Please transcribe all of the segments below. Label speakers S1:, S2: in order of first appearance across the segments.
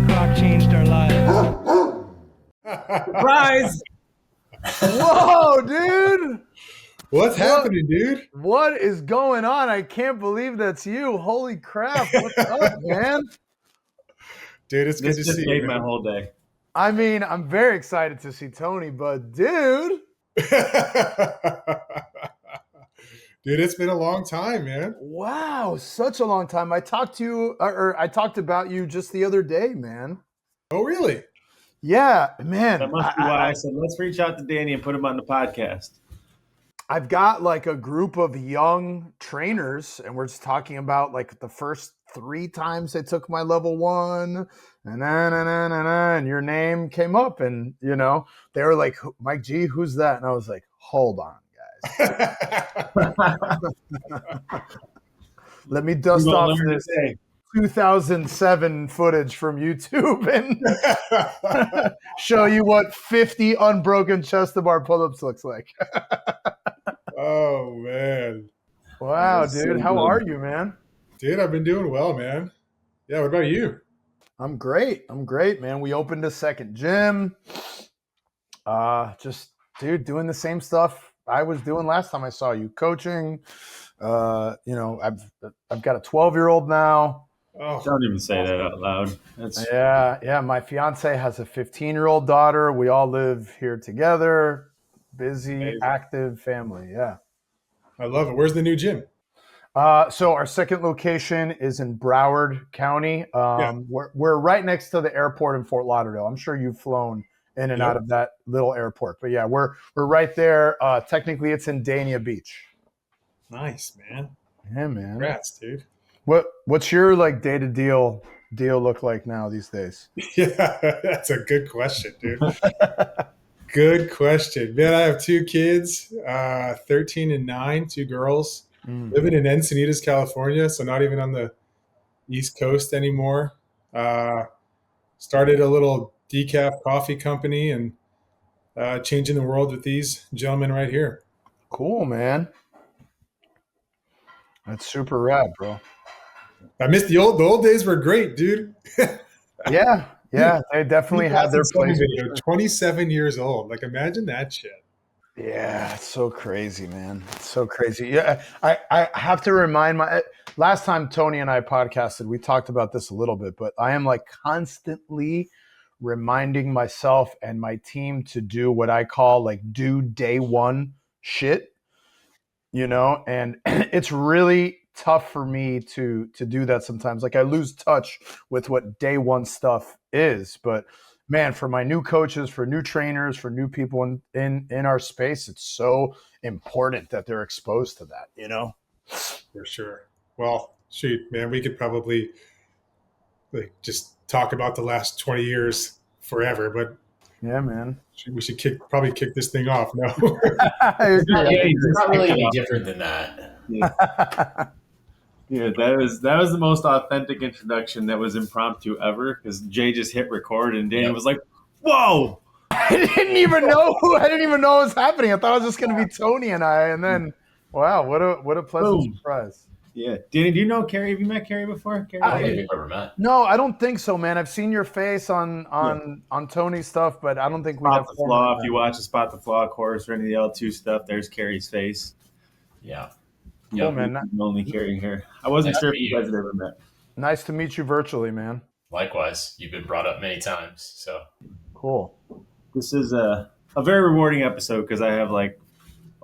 S1: punk rock changed our lives.
S2: Surprise!
S3: Whoa, dude!
S4: What's happening, dude?
S3: What is going on? I can't believe that's you. Holy crap. What's up, man?
S4: Dude, it's good
S2: This
S4: to
S2: just
S4: see
S2: made
S4: you.
S2: my
S4: man.
S2: whole day.
S3: I mean, I'm very excited to see Tony, but dude.
S4: Dude, it's been a long time, man.
S3: Wow, such a long time. I talked to you, or I talked about you just the other day, man.
S4: Oh, really?
S3: Yeah, man.
S2: That must be why I said, let's reach out to Danny and put him on the podcast.
S3: I've got like a group of young trainers, and we're just talking about like the first 3 times they took my level 1, and your name came up, and you know they were like, "Mike G, who's that?" And I was like, "Hold on, guys, let me dust off this 2007 footage from YouTube and show you what 50 unbroken chest to bar pull-ups looks like."
S4: Oh, man.
S3: Wow,
S2: That's
S3: dude.
S2: so
S3: How
S2: good.
S3: are you, man?
S4: Dude, I've been doing well, man. Yeah, what about you?
S3: I'm great. I'm great, man. We opened a second gym. Just, dude, doing the same stuff I was doing last time I saw you, coaching. You know, I've got a 12-year-old now.
S4: Oh,
S2: Don't even say that out loud. That's
S3: Yeah. My fiance has a 15-year-old daughter. We all live here together. Busy,
S4: Amazing.
S3: active family. Yeah.
S4: I love it. Where's the new gym?
S3: So our second location is in Broward County.
S4: Yeah.
S3: We're right next to the airport in Fort Lauderdale. I'm sure you've flown in and
S4: Yep.
S3: out of that little airport. But yeah, we're right there. Technically, it's in Dania Beach.
S4: Nice, man.
S3: Yeah, man.
S4: Congrats, dude.
S3: What's your like day to deal look like now these days?
S4: Yeah, that's a good question, dude. Good question. Man, I have 2 kids, 13 and 9, 2 girls. Living in Encinitas, California, so not even on the East Coast anymore. Started a little decaf coffee company and changing the world with these gentlemen right here.
S3: Cool, man. That's super rad, bro.
S4: I missed the old days were great, dude.
S3: Yeah, they definitely had their
S4: 2007
S3: place.
S4: video, 27 years old. Like, imagine that shit.
S3: Yeah, it's so crazy, man. It's so crazy. Yeah, I have to remind last time Tony and I podcasted, we talked about this a little bit, but I am like constantly reminding myself and my team to do what I call like do day one shit, you know, and it's really tough for me to do that sometimes. Like I lose touch with what day one stuff is, but man, for my new coaches, for new trainers, for new people in our space, it's so important that they're exposed to that, you know?
S4: For sure. Well, shoot, man, we could probably like just talk about the last 20 years forever, but
S3: Yeah, man.
S4: we should probably kick this thing off. No.
S3: I agree.
S5: It's not really any different than that.
S2: Yeah, that was the most authentic introduction that was impromptu ever because Jay just hit record and Danny was like, "Whoa!"
S3: I didn't even know it was happening. I thought it was just going to be Tony and I, and then, wow, what a pleasant
S2: Boom.
S3: surprise.
S2: Yeah, Danny, do you know Carrie? Have you met Carrie before? Carrie?
S5: I don't think we've ever met.
S3: No, I don't think so, man. I've seen your face on Tony's stuff, but I don't think we have.
S2: Spot the Flaw. If you watch the Spot the Flaw course or any of the L2 stuff, there's Carrie's face.
S5: Yeah.
S3: Cool, man.
S2: Only Carrie here. I wasn't
S5: Nice
S2: sure
S5: to
S2: if
S5: meet
S2: you
S5: you.
S2: guys had ever met.
S3: Nice to meet you virtually, man.
S5: Likewise, you've been brought up many times. So
S3: Cool.
S2: This is a very rewarding episode because I have like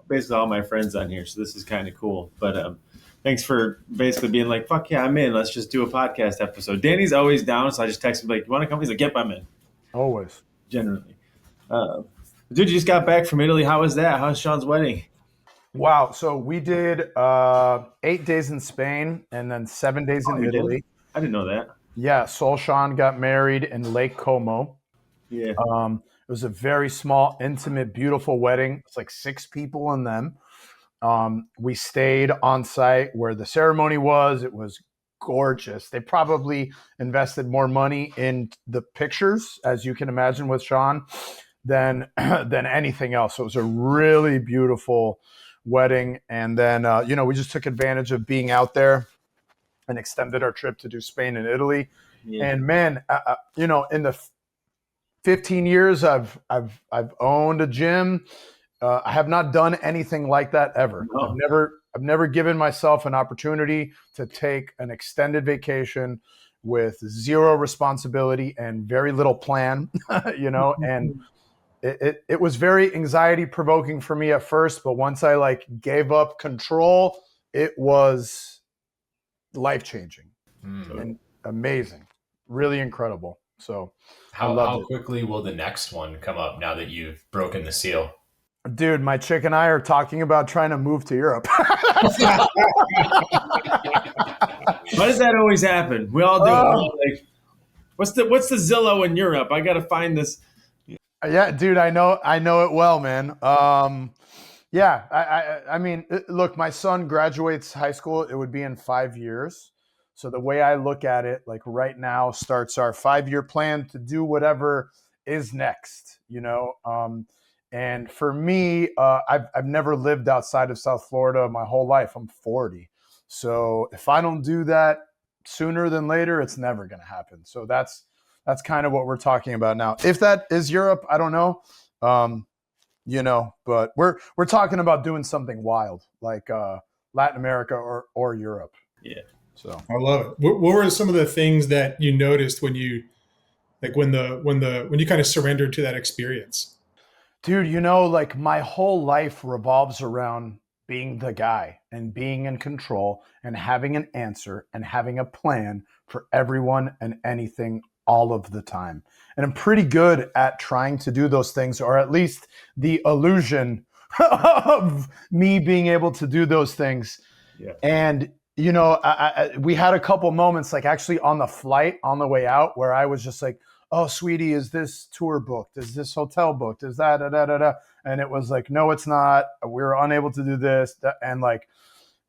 S2: basically all my friends on here, so this is kind of cool. But thanks for basically being like, "Fuck yeah, I'm in. Let's just do a podcast episode." Danny's always down, so I just text him like, "You want to come?" He's like, "Yep, I'm in."
S3: Always.
S2: Generally, dude, you just got back from Italy. How was that? How's Sean's wedding?
S3: Wow. So we did 8 days in Spain and then 7 days in
S2: you did?
S3: Italy.
S2: I didn't know that.
S3: Yeah. Soul Sean got married in Lake Como.
S2: Yeah.
S3: It was a very small, intimate, beautiful wedding. It's like 6 people in them. We stayed on site where the ceremony was. It was gorgeous. They probably invested more money in the pictures, as you can imagine, with Sean than anything else. So it was a really beautiful wedding. And then, we just took advantage of being out there and extended our trip to do Spain and Italy.
S2: Yeah.
S3: And man, in the 15 years I've owned a gym, I have not done anything like that ever.
S2: No.
S3: I've never given myself an opportunity to take an extended vacation with zero responsibility and very little plan, and it was very anxiety provoking for me at first, but once I like gave up control, it was life changing and amazing, really incredible. So
S5: How quickly will the next one come up now that you've broken the seal?
S3: dude, my chick and I are talking about trying to move to Europe.
S2: Why does that always happen? We all do. We're like, what's the Zillow in Europe? I got to find this.
S3: Yeah, dude, I know it well, man. I mean, look, my son graduates high school. It would be in 5 years. So the way I look at it, like right now starts our 5-year plan to do whatever is next, and for me, I've never lived outside of South Florida my whole life. I'm 40. So if I don't do that sooner than later, it's never going to happen. So that's kind of what we're talking about now. If that is Europe, I don't know. But we're talking about doing something wild like Latin America or Europe.
S2: Yeah.
S3: So
S4: I love it. What were some of the things that you noticed when you when you kind of surrendered to that experience?
S3: dude, like my whole life revolves around being the guy and being in control and having an answer and having a plan for everyone and anything all of the time. And I'm pretty good at trying to do those things, or at least the illusion of me being able to do those things.
S2: Yeah.
S3: And, we had a couple moments, like actually on the flight on the way out, where I was just like, oh, sweetie, is this tour booked? Is this hotel booked? Is that, And it was like, no, it's not. We were unable to do this. And like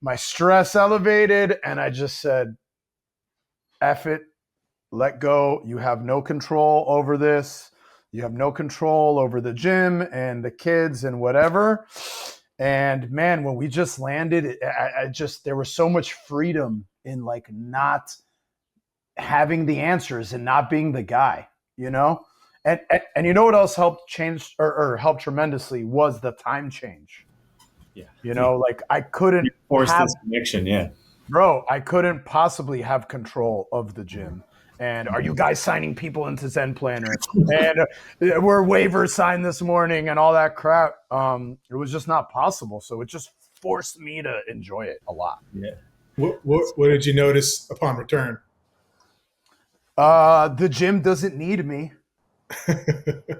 S3: my stress elevated, and I just said, F it. Let go. You have no control over this. You have no control over the gym and the kids and whatever. And man, when we just landed, there was so much freedom in like not having the answers and not being the guy, And you know what else helped change or helped tremendously was the time change.
S2: Yeah.
S3: Like I couldn't
S2: force this connection. Yeah.
S3: Bro, I couldn't possibly have control of the gym. And are you guys signing people into Zen Planner? And we're waiver signed this morning and all that crap. It was just not possible. So it just forced me to enjoy it a lot.
S2: Yeah.
S4: What did you notice upon return?
S3: The gym doesn't need me.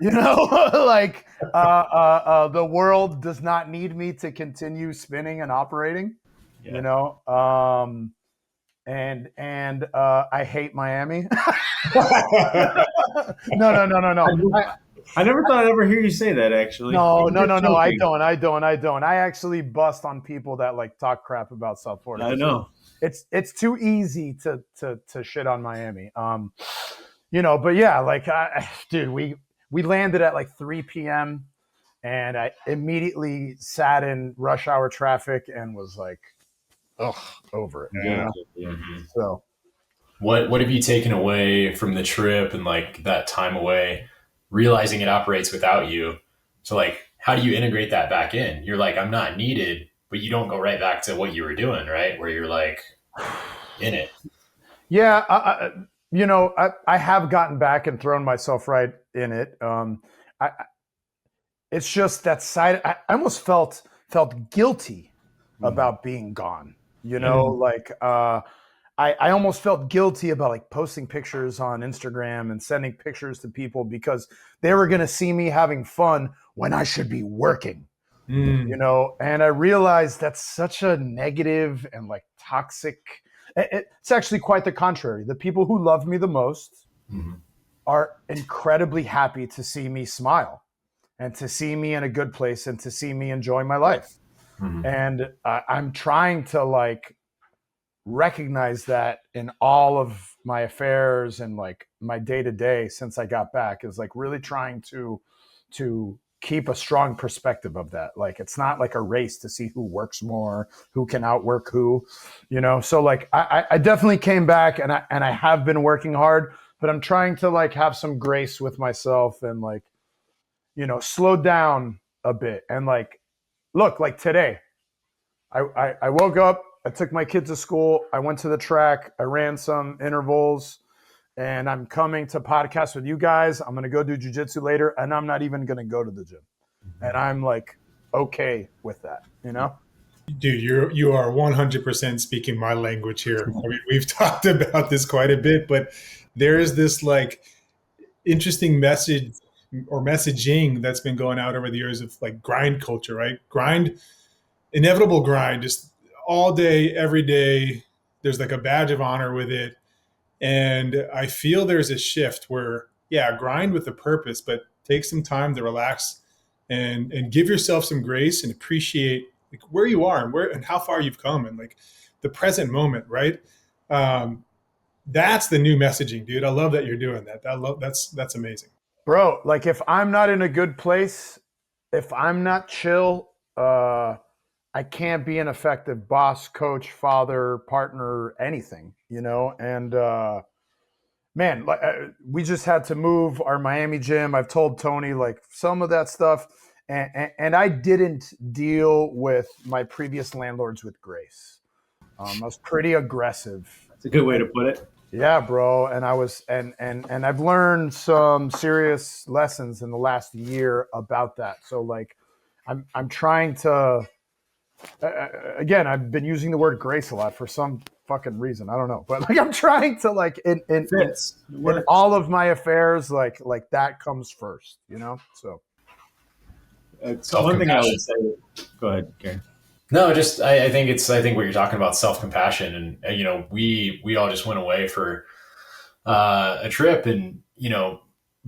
S3: Like the world does not need me to continue spinning and operating.
S2: Yeah.
S3: And I hate Miami. No.
S2: I never thought I'd ever hear you say that, actually.
S3: No. I don't. I actually bust on people that like talk crap about South Florida.
S2: I know.
S3: It's too easy to shit on Miami. But yeah, like, dude, we landed at like 3 p.m. and I immediately sat in rush hour traffic and was like, over it.
S2: Yeah.
S5: Mm-hmm.
S3: So
S5: what have you taken away from the trip and like that time away, realizing it operates without you? So like, how do you integrate that back in? You're like, I'm not needed, but you don't go right back to what you were doing, right? Where you're like in it.
S3: Yeah. I have gotten back and thrown myself right in it. It's just that side. I almost felt guilty about being gone. Like I almost felt guilty about like posting pictures on Instagram and sending pictures to people because they were going to see me having fun when I should be working. And I realized that's such a negative and like toxic. It's actually quite the contrary. The people who love me the most are incredibly happy to see me smile and to see me in a good place and to see me enjoy my life. And I'm trying to like recognize that in all of my affairs and like my day to day since I got back, is like really trying to keep a strong perspective of that. Like, it's not like a race to see who works more, who can outwork who, So like, I definitely came back, and I have been working hard, but I'm trying to like have some grace with myself and like, slow down a bit. And like, look, like today, I woke up, I took my kids to school, I went to the track, I ran some intervals, and I'm coming to podcast with you guys. I'm going to go do jujitsu later, and I'm not even going to go to the gym. And I'm like, okay with that,
S4: Dude, you are 100% speaking my language here. I mean, we've talked about this quite a bit, but there is this like interesting message or messaging that's been going out over the years of like grind culture, right? Inevitable grind, just all day, every day. There's like a badge of honor with it. And I feel there's a shift where, yeah, grind with a purpose, but take some time to relax and give yourself some grace and appreciate like where you are and how far you've come and like the present moment, right? That's the new messaging, dude. I love that you're doing that. That's amazing.
S3: Bro, like if I'm not in a good place, if I'm not chill, I can't be an effective boss, coach, father, partner, anything, And man, like we just had to move our Miami gym. I've told Tony like some of that stuff, and I didn't deal with my previous landlords with grace. I was pretty aggressive.
S2: That's a good way to put it.
S3: Yeah, bro. And I was, and I've learned some serious lessons in the last year about that. So like, I'm trying to. Again, I've been using the word grace a lot for some fucking reason. I don't know, but like I'm trying to like in all of my affairs, like that comes first, So
S2: one thing I would say. Go ahead, Gary.
S5: No, just I think what you're talking about, self-compassion, and we all just went away for a trip, and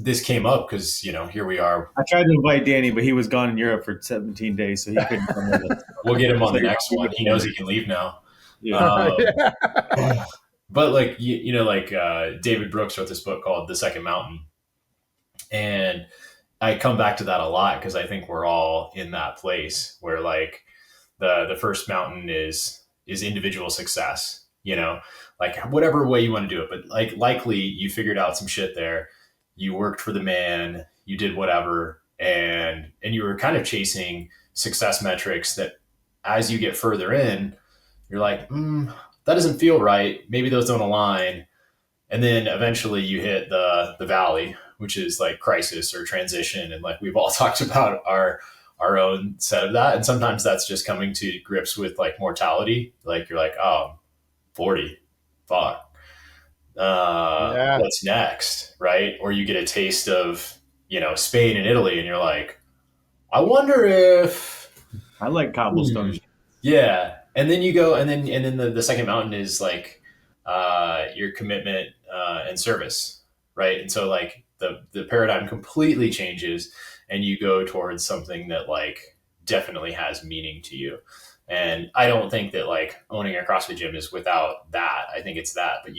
S5: this came up because here we are.
S2: I tried to invite Danny, but he was gone in Europe for 17 days, so he couldn't come with us.
S5: We'll get him on the next one. He knows he can leave now.
S2: Yeah.
S5: But like David Brooks wrote this book called The Second Mountain, and I come back to that a lot because I think we're all in that place where like the first mountain is individual success. Like whatever way you want to do it, but like likely you figured out some shit there. You worked for the man, you did whatever, and you were kind of chasing success metrics that as you get further in, you're like, that doesn't feel right. Maybe those don't align. And then eventually you hit the valley, which is like crisis or transition. And like we've all talked about our own set of that. And sometimes that's just coming to grips with like mortality. Like you're like, oh, 40, fuck. What's next, right? Or you get a taste of Spain and Italy, and you're like, I wonder if
S2: I like cobblestone.
S5: Yeah, and then you go, and then the second mountain is like your commitment and service, right? And so like the paradigm completely changes, and you go towards something that like definitely has meaning to you. And I don't think that like owning a CrossFit gym is without that. I think it's that, but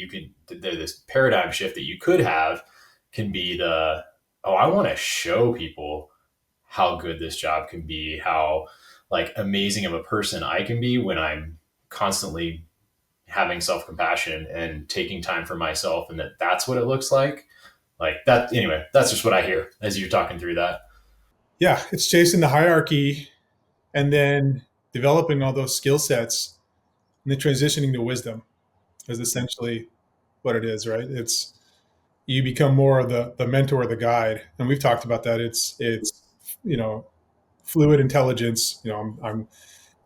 S5: this paradigm shift that you could have can be I want to show people how good this job can be, how like amazing of a person I can be when I'm constantly having self-compassion and taking time for myself, and that's what it looks like that. Anyway, that's just what I hear as you're talking through that.
S4: Yeah. It's chasing the hierarchy and then developing all those skill sets and then transitioning to wisdom is essentially what it is, right? It's you become more of the mentor, the guide. And we've talked about that. It's fluid intelligence. I'm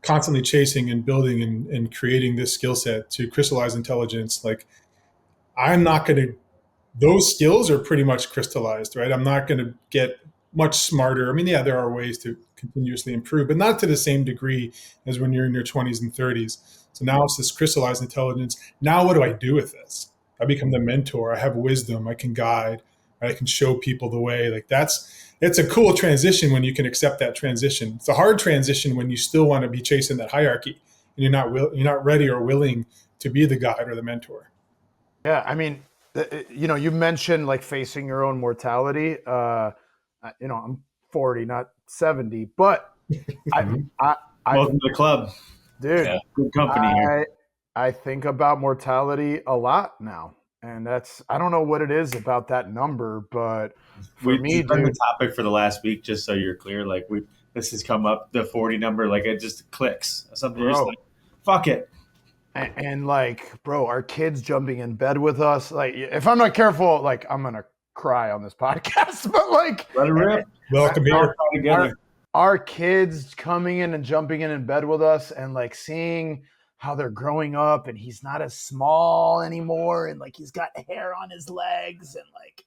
S4: constantly chasing and building and creating this skill set to crystallize intelligence. Like those skills are pretty much crystallized, right? I'm not going to get much smarter. I mean, yeah, there are ways to continuously improve, but not to the same degree as when you're in your 20s and 30s. So now it's this crystallized intelligence. Now what do I do with this? I become the mentor. I have wisdom. I can guide. Right? I can show people the way. Like it's a cool transition when you can accept that transition. It's a hard transition when you still want to be chasing that hierarchy and you're not ready or willing to be the guide or the mentor.
S3: Yeah, I mean, you mentioned like facing your own mortality. I'm 40, not 70. But I
S2: Welcome to the club.
S3: dude,
S5: Yeah.
S2: Good company here.
S3: I think about mortality a lot now. And I don't know what it is about that number, but for
S2: We've
S3: me,
S2: done the
S3: dude,
S2: topic for the last week, just so you're clear. Like this has come up, the 40 number, like it just clicks. Something you're just
S3: Bro.
S2: like, fuck it.
S3: and like, bro, our kids jumping in bed with us. Like, if I'm not careful, like I'm gonna cry on this podcast. But like,
S2: Let it rip.
S4: Welcome
S2: All
S4: here.
S2: together.
S3: our kids coming in and jumping in bed with us, and like seeing how they're growing up, and he's not as small anymore, and like he's got hair on his legs, and like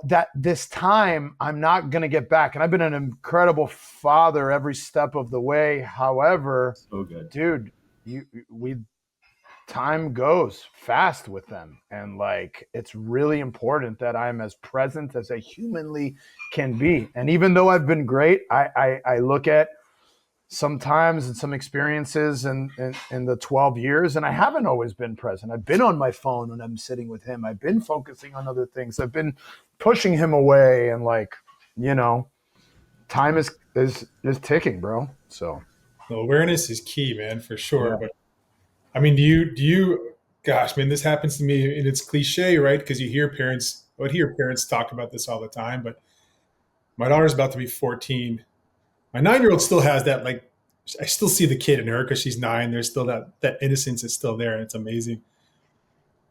S3: that this time I'm not gonna get back. And I've been an incredible father every step of the way. However,
S2: So good.
S3: dude, time goes fast with them, and like it's really important that I'm as present as I humanly can be. And even though I've been great, I look at sometimes in some experiences in the 12 years, and I haven't always been present. I've been on my phone when I'm sitting with him. I've been focusing on other things. I've been pushing him away, and like, time is ticking, bro. So
S4: Well, awareness is key, man, for sure.
S3: Yeah.
S4: But I mean, do you, gosh, man, this happens to me, and it's cliche, right? Because I hear parents talk about this all the time. But my daughter's about to be 14. My 9-year-old still has that, like, I still see the kid in her because she's 9. There's still that innocence is still there, and it's amazing.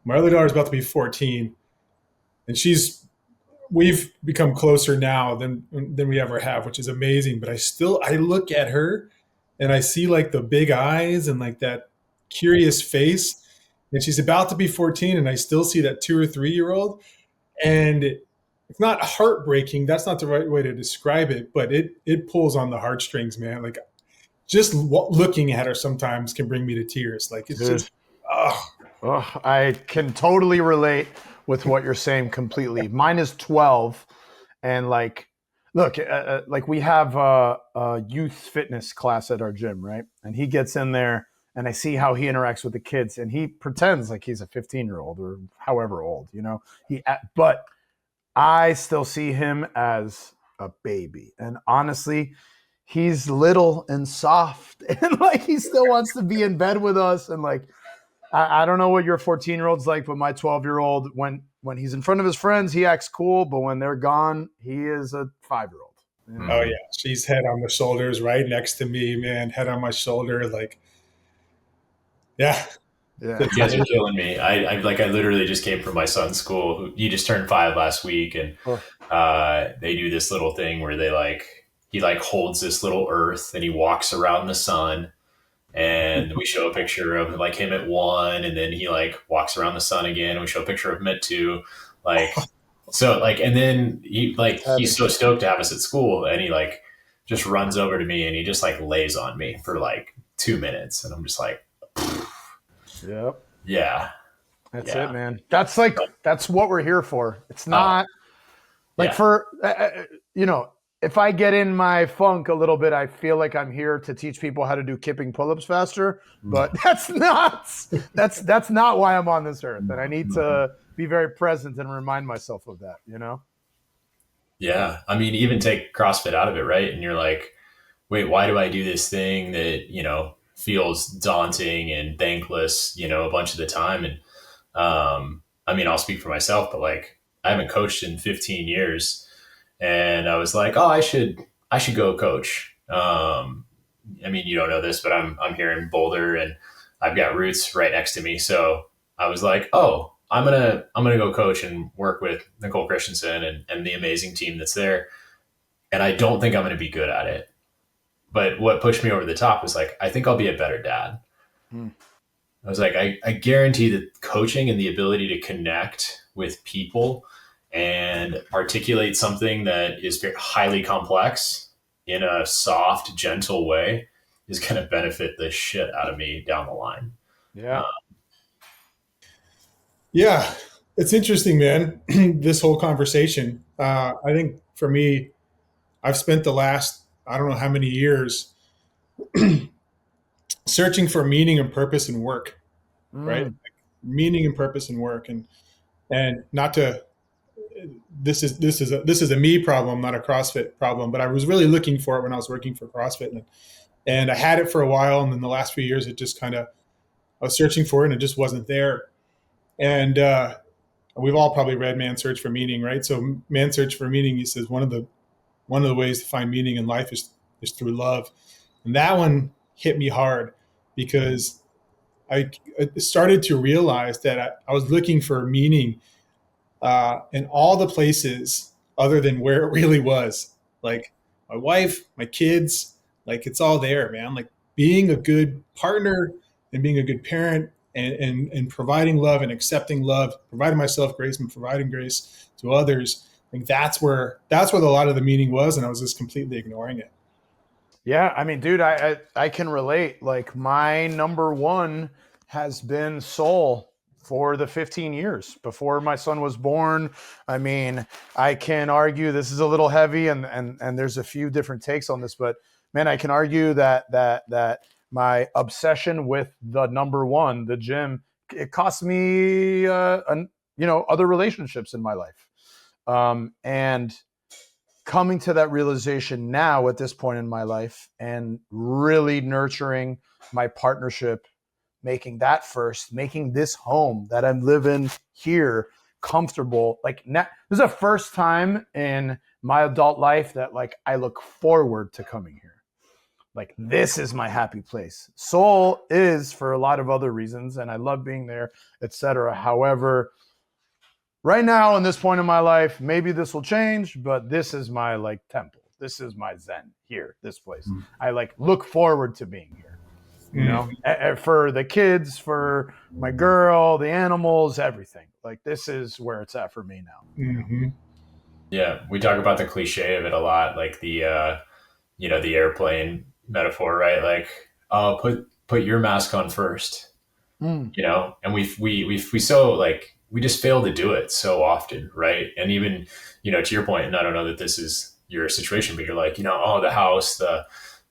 S4: My other daughter's about to be 14, and we've become closer now than we ever have, which is amazing. But I look at her and I see like the big eyes and like that curious face, and she's about to be 14, and I still see that 2 or 3-year-old, and it's not heartbreaking. That's not the right way to describe it, but it pulls on the heartstrings, man. Like just looking at her sometimes can bring me to tears. Like it's
S3: Dude.
S4: just,
S3: I can totally relate with what you're saying completely. Mine is 12, and like, look, like we have a youth fitness class at our gym, right? And he gets in there, and I see how he interacts with the kids, and he pretends like he's a 15-year-old or however old, but I still see him as a baby. And honestly, he's little and soft, and like he still wants to be in bed with us. And like, I don't know what your 14-year-old's like, but my 12-year-old, when he's in front of his friends, he acts cool, but when they're gone, he is a 5-year-old.
S4: oh yeah, she's head on the shoulders right next to me, man. Head on my shoulder, like, yeah.
S3: Yeah.
S5: You guys are killing me. I literally just came from my son's school. He just turned 5 last week, and they do this little thing where he holds this little earth and he walks around the sun, and we show a picture of like him at 1, and then he like walks around the sun again, and we show a picture of him at 2, and then he's so stoked to have us at school, and he like just runs over to me and he just like lays on me for like 2 minutes, and I'm just like,
S3: Yep.
S5: yeah.
S3: That's it, man. That's what we're here for. It's not if I get in my funk a little bit, I feel like I'm here to teach people how to do kipping pull-ups faster, but that's not why I'm on this earth. And I need to be very present and remind myself of that,
S5: Yeah. I mean, even take CrossFit out of it, right? And you're like, wait, why do I do this thing that, feels daunting and thankless, a bunch of the time? And I mean, I'll speak for myself, but like I haven't coached in 15 years, and I was like, oh, I should go coach. I mean, you don't know this, but I'm here in Boulder, and I've got roots right next to me. So I was like, oh, I'm gonna go coach and work with Nicole Christensen and the amazing team that's there. And I don't think I'm going to be good at it. But what pushed me over the top was like, I think I'll be a better dad. I was like, I guarantee that coaching and the ability to connect with people and articulate something that is very highly complex in a soft, gentle way is going to benefit the shit out of me down the line.
S3: Yeah.
S4: Yeah. It's interesting, man. This whole conversation. I think for me, I've spent the last, I don't know how many years searching for meaning and purpose in work, right? Like meaning and purpose in work, and not to this is a me problem, not a CrossFit problem. But I was really looking for it when I was working for CrossFit, and I had it for a while, and then the last few years, it just kind of, I was searching for it, and it just wasn't there. And we've all probably read Man's Search for Meaning, right? So Man's Search for Meaning, he says one of the ways to find meaning in life is through love, and that one hit me hard because I started to realize that I was looking for meaning in all the places other than where it really was. Like my wife, my kids, like it's all there, man. Like being a good partner and being a good parent and providing love and accepting love, providing myself grace and providing grace to others. I think that's where a lot of the meaning was, and I was just completely ignoring it.
S3: Yeah, I mean, dude, I can relate. Like my number one has been Soul for the 15 years before my son was born. I mean, I can argue this is a little heavy and there's a few different takes on this, but man, I can argue that my obsession with the number one, the gym, it cost me, other relationships in my life. And coming to that realization now at this point in my life and really nurturing my partnership, making that first, making this home that I'm living here comfortable. Like now, this is the first time in my adult life that like I look forward to coming here. Like this is my happy place. Soul is for a lot of other reasons, and I love being there, etc. However, right now in this point in my life, maybe this will change, but this is my like temple. This is my Zen here, this place. I like look forward to being here. You know, for the kids, for my girl, the animals, everything. Like this is where it's at for me now.
S4: Mm-hmm.
S5: Yeah, we talk about the cliche of it a lot, like the the airplane metaphor, right? Like, put your mask on first, and we so like we just fail to do it so often, right? And even to your point, and I don't know that this is your situation, but you're like the house,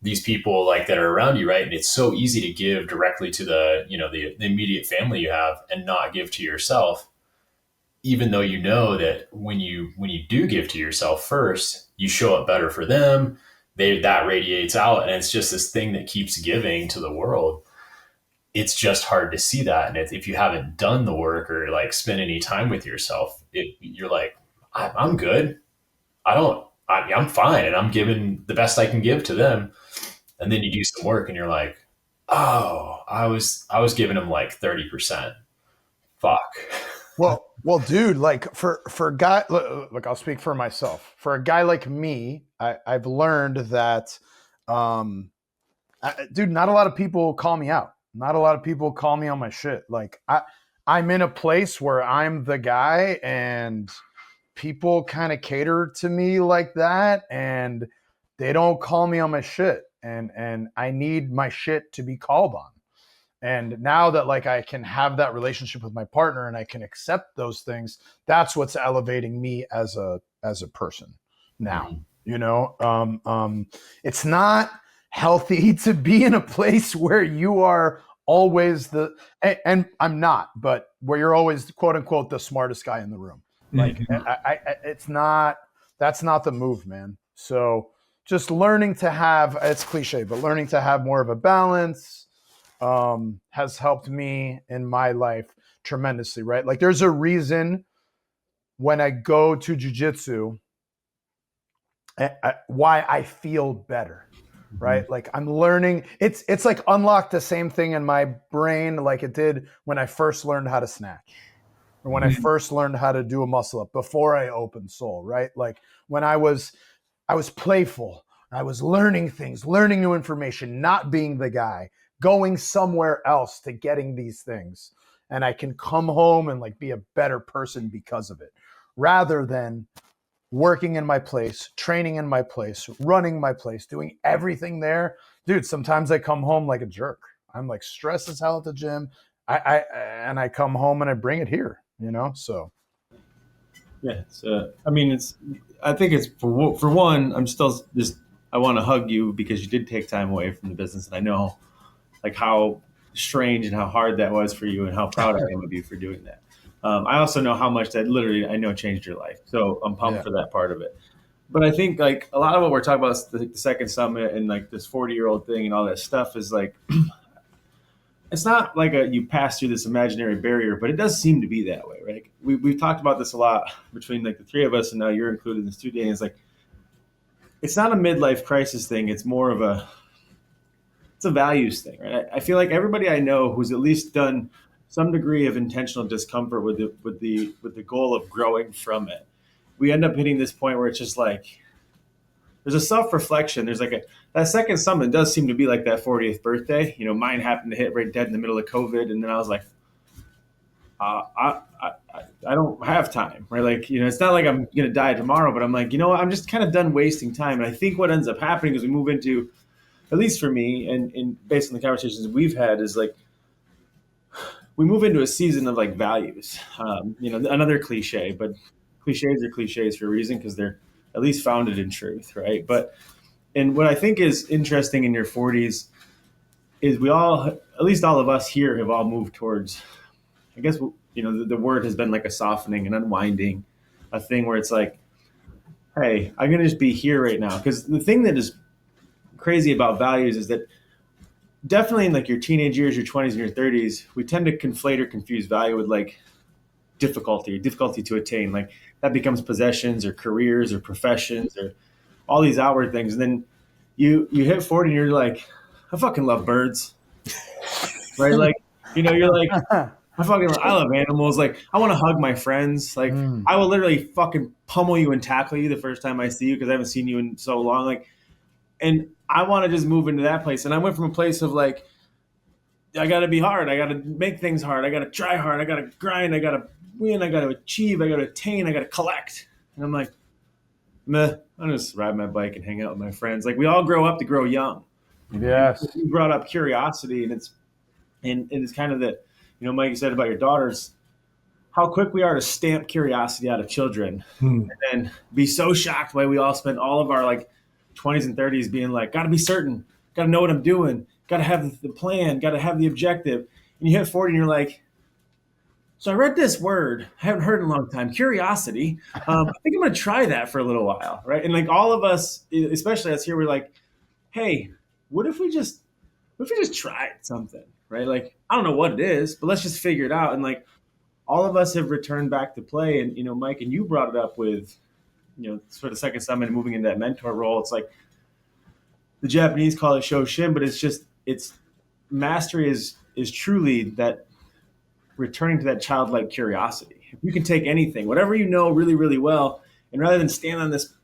S5: these people like that are around you, right? And it's so easy to give directly to the the immediate family you have and not give to yourself, even though that when you do give to yourself first, you show up better for them. That radiates out, and it's just this thing that keeps giving to the world. It's just hard to see that, and if you haven't done the work or like spend any time with yourself, you're like, I'm good. I'm fine, and I'm giving the best I can give to them. And then you do some work and you're like, oh, I was giving them like 30%. Fuck.
S3: Well, dude, like for a guy, look, I'll speak for myself. For a guy like me, I've learned that, dude, not a lot of people call me out. Not a lot of people call me on my shit. Like I'm in a place where I'm the guy and people kind of cater to me like that, and they don't call me on my shit. And I need my shit to be called on. And now that like I can have that relationship with my partner and I can accept those things, that's what's elevating me as a person now. It's not healthy to be in a place where you are always and I'm not, but where you're always quote unquote the smartest guy in the room. Like that's not the move, man. So just learning to have, it's cliche, but learning to have more of a balance has helped me in my life tremendously, right? Like there's a reason when I go to jiu-jitsu, why I feel better, right? Like I'm learning, it's like unlocked the same thing in my brain like it did when I first learned how to snatch. Or when I first learned how to do a muscle up before I opened Soul, right? Like when I was playful, I was learning things, learning new information, not being the guy, going somewhere else to getting these things. And I can come home and like be a better person because of it, rather than working in my place, training in my place, running my place, doing everything there. Dude, sometimes I come home like a jerk. I'm like stressed as hell at the gym. I come home and I bring it here, so.
S2: Yeah. I think it's for one, I'm still I want to hug you because you did take time away from the business. And I know like how strange and how hard that was for you and how proud I am of you for doing that. I also know how much that literally I know changed your life. So I'm pumped
S3: Yeah.
S2: for that part of it. But I think like a lot of what we're talking about, the second summit and like this 40-year-old thing and all that stuff is like, it's not like you pass through this imaginary barrier, but it does seem to be that way, right? We've talked about this a lot between like the three of us, and now you're included in this too, Danny. It's like, it's not a midlife crisis thing. It's more of it's a values thing, right? I feel like everybody I know who's at least done some degree of intentional discomfort with the goal of growing from it, we end up hitting this point where it's just like, there's a self-reflection. There's like that second summit does seem to be like that 40th birthday. You know, mine happened to hit right dead in the middle of COVID. And then I was like, I don't have time, right? Like, you know, it's not like I'm going to die tomorrow, but I'm like, you know what? I'm just kind of done wasting time. And I think what ends up happening is we move into, at least for me, and based on the conversations we've had, is like, we move into a season of like values. You know, another cliche, but cliches are cliches for a reason because they're at least founded in truth, right? But and what I think is interesting in your 40s is we all, at least all of us here, have all moved towards, I guess, you know, the word has been like a softening and unwinding, a thing where it's like, hey, I'm going to just be here right now. Because the thing that is crazy about values is that definitely in like your teenage years, your 20s and your 30s, we tend to conflate or confuse value with like difficulty to attain. Like that becomes possessions or careers or professions or all these outward things. And then you hit 40 and you're like, I fucking love birds, right? Like, you know, you're like, I love animals. Like, I want to hug my friends. Like, I will literally fucking pummel you and tackle you the first time I see you because I haven't seen you in so long. Like, and I want to just move into that place. And I went from a place of like, I got to be hard. I got to make things hard. I got to try hard. I got to grind. I got to win. I got to achieve. I got to attain. I got to collect. And I'm like, meh, I'll just ride my bike and hang out with my friends. Like, we all grow up to grow young.
S3: Yes.
S2: You brought up curiosity, and it's kind of that, you know, Mike, you said about your daughters, how quick we are to stamp curiosity out of children and then be so shocked why we all spent all of our like 20s and 30s being like, got to be certain, got to know what I'm doing, got to have the plan, got to have the objective. And you hit 40 and you're like, so I read this word, I haven't heard in a long time, curiosity. I think I'm going to try that for a little while, right? And like all of us, especially us here, we're like, hey, what if we just tried something, right? Like, I don't know what it is, but let's just figure it out. And like, all of us have returned back to play. And, you know, Mike, and you brought it up with, you know, sort of second summit and moving into that mentor role. It's like the Japanese call it shoshin, but it's mastery is truly that returning to that childlike curiosity. If you can take anything, whatever you know really, really well, and rather than stand on this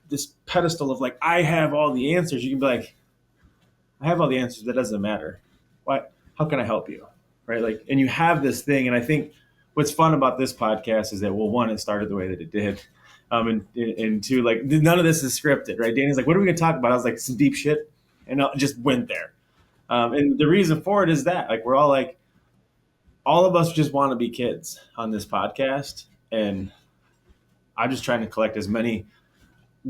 S2: pedestal of like, I have all the answers, you can be like, I have all the answers. That doesn't matter. What? How can I help you? Right? Like, and you have this thing. And I think what's fun about this podcast is that, well, one, it started the way that it did. And two, like, none of this is scripted, right? Danny's like, what are we going to talk about? I was like, some deep shit. And I just went there. And the reason for it is that, like, we're all like, all of us just want to be kids on this podcast. And I'm just trying to collect as many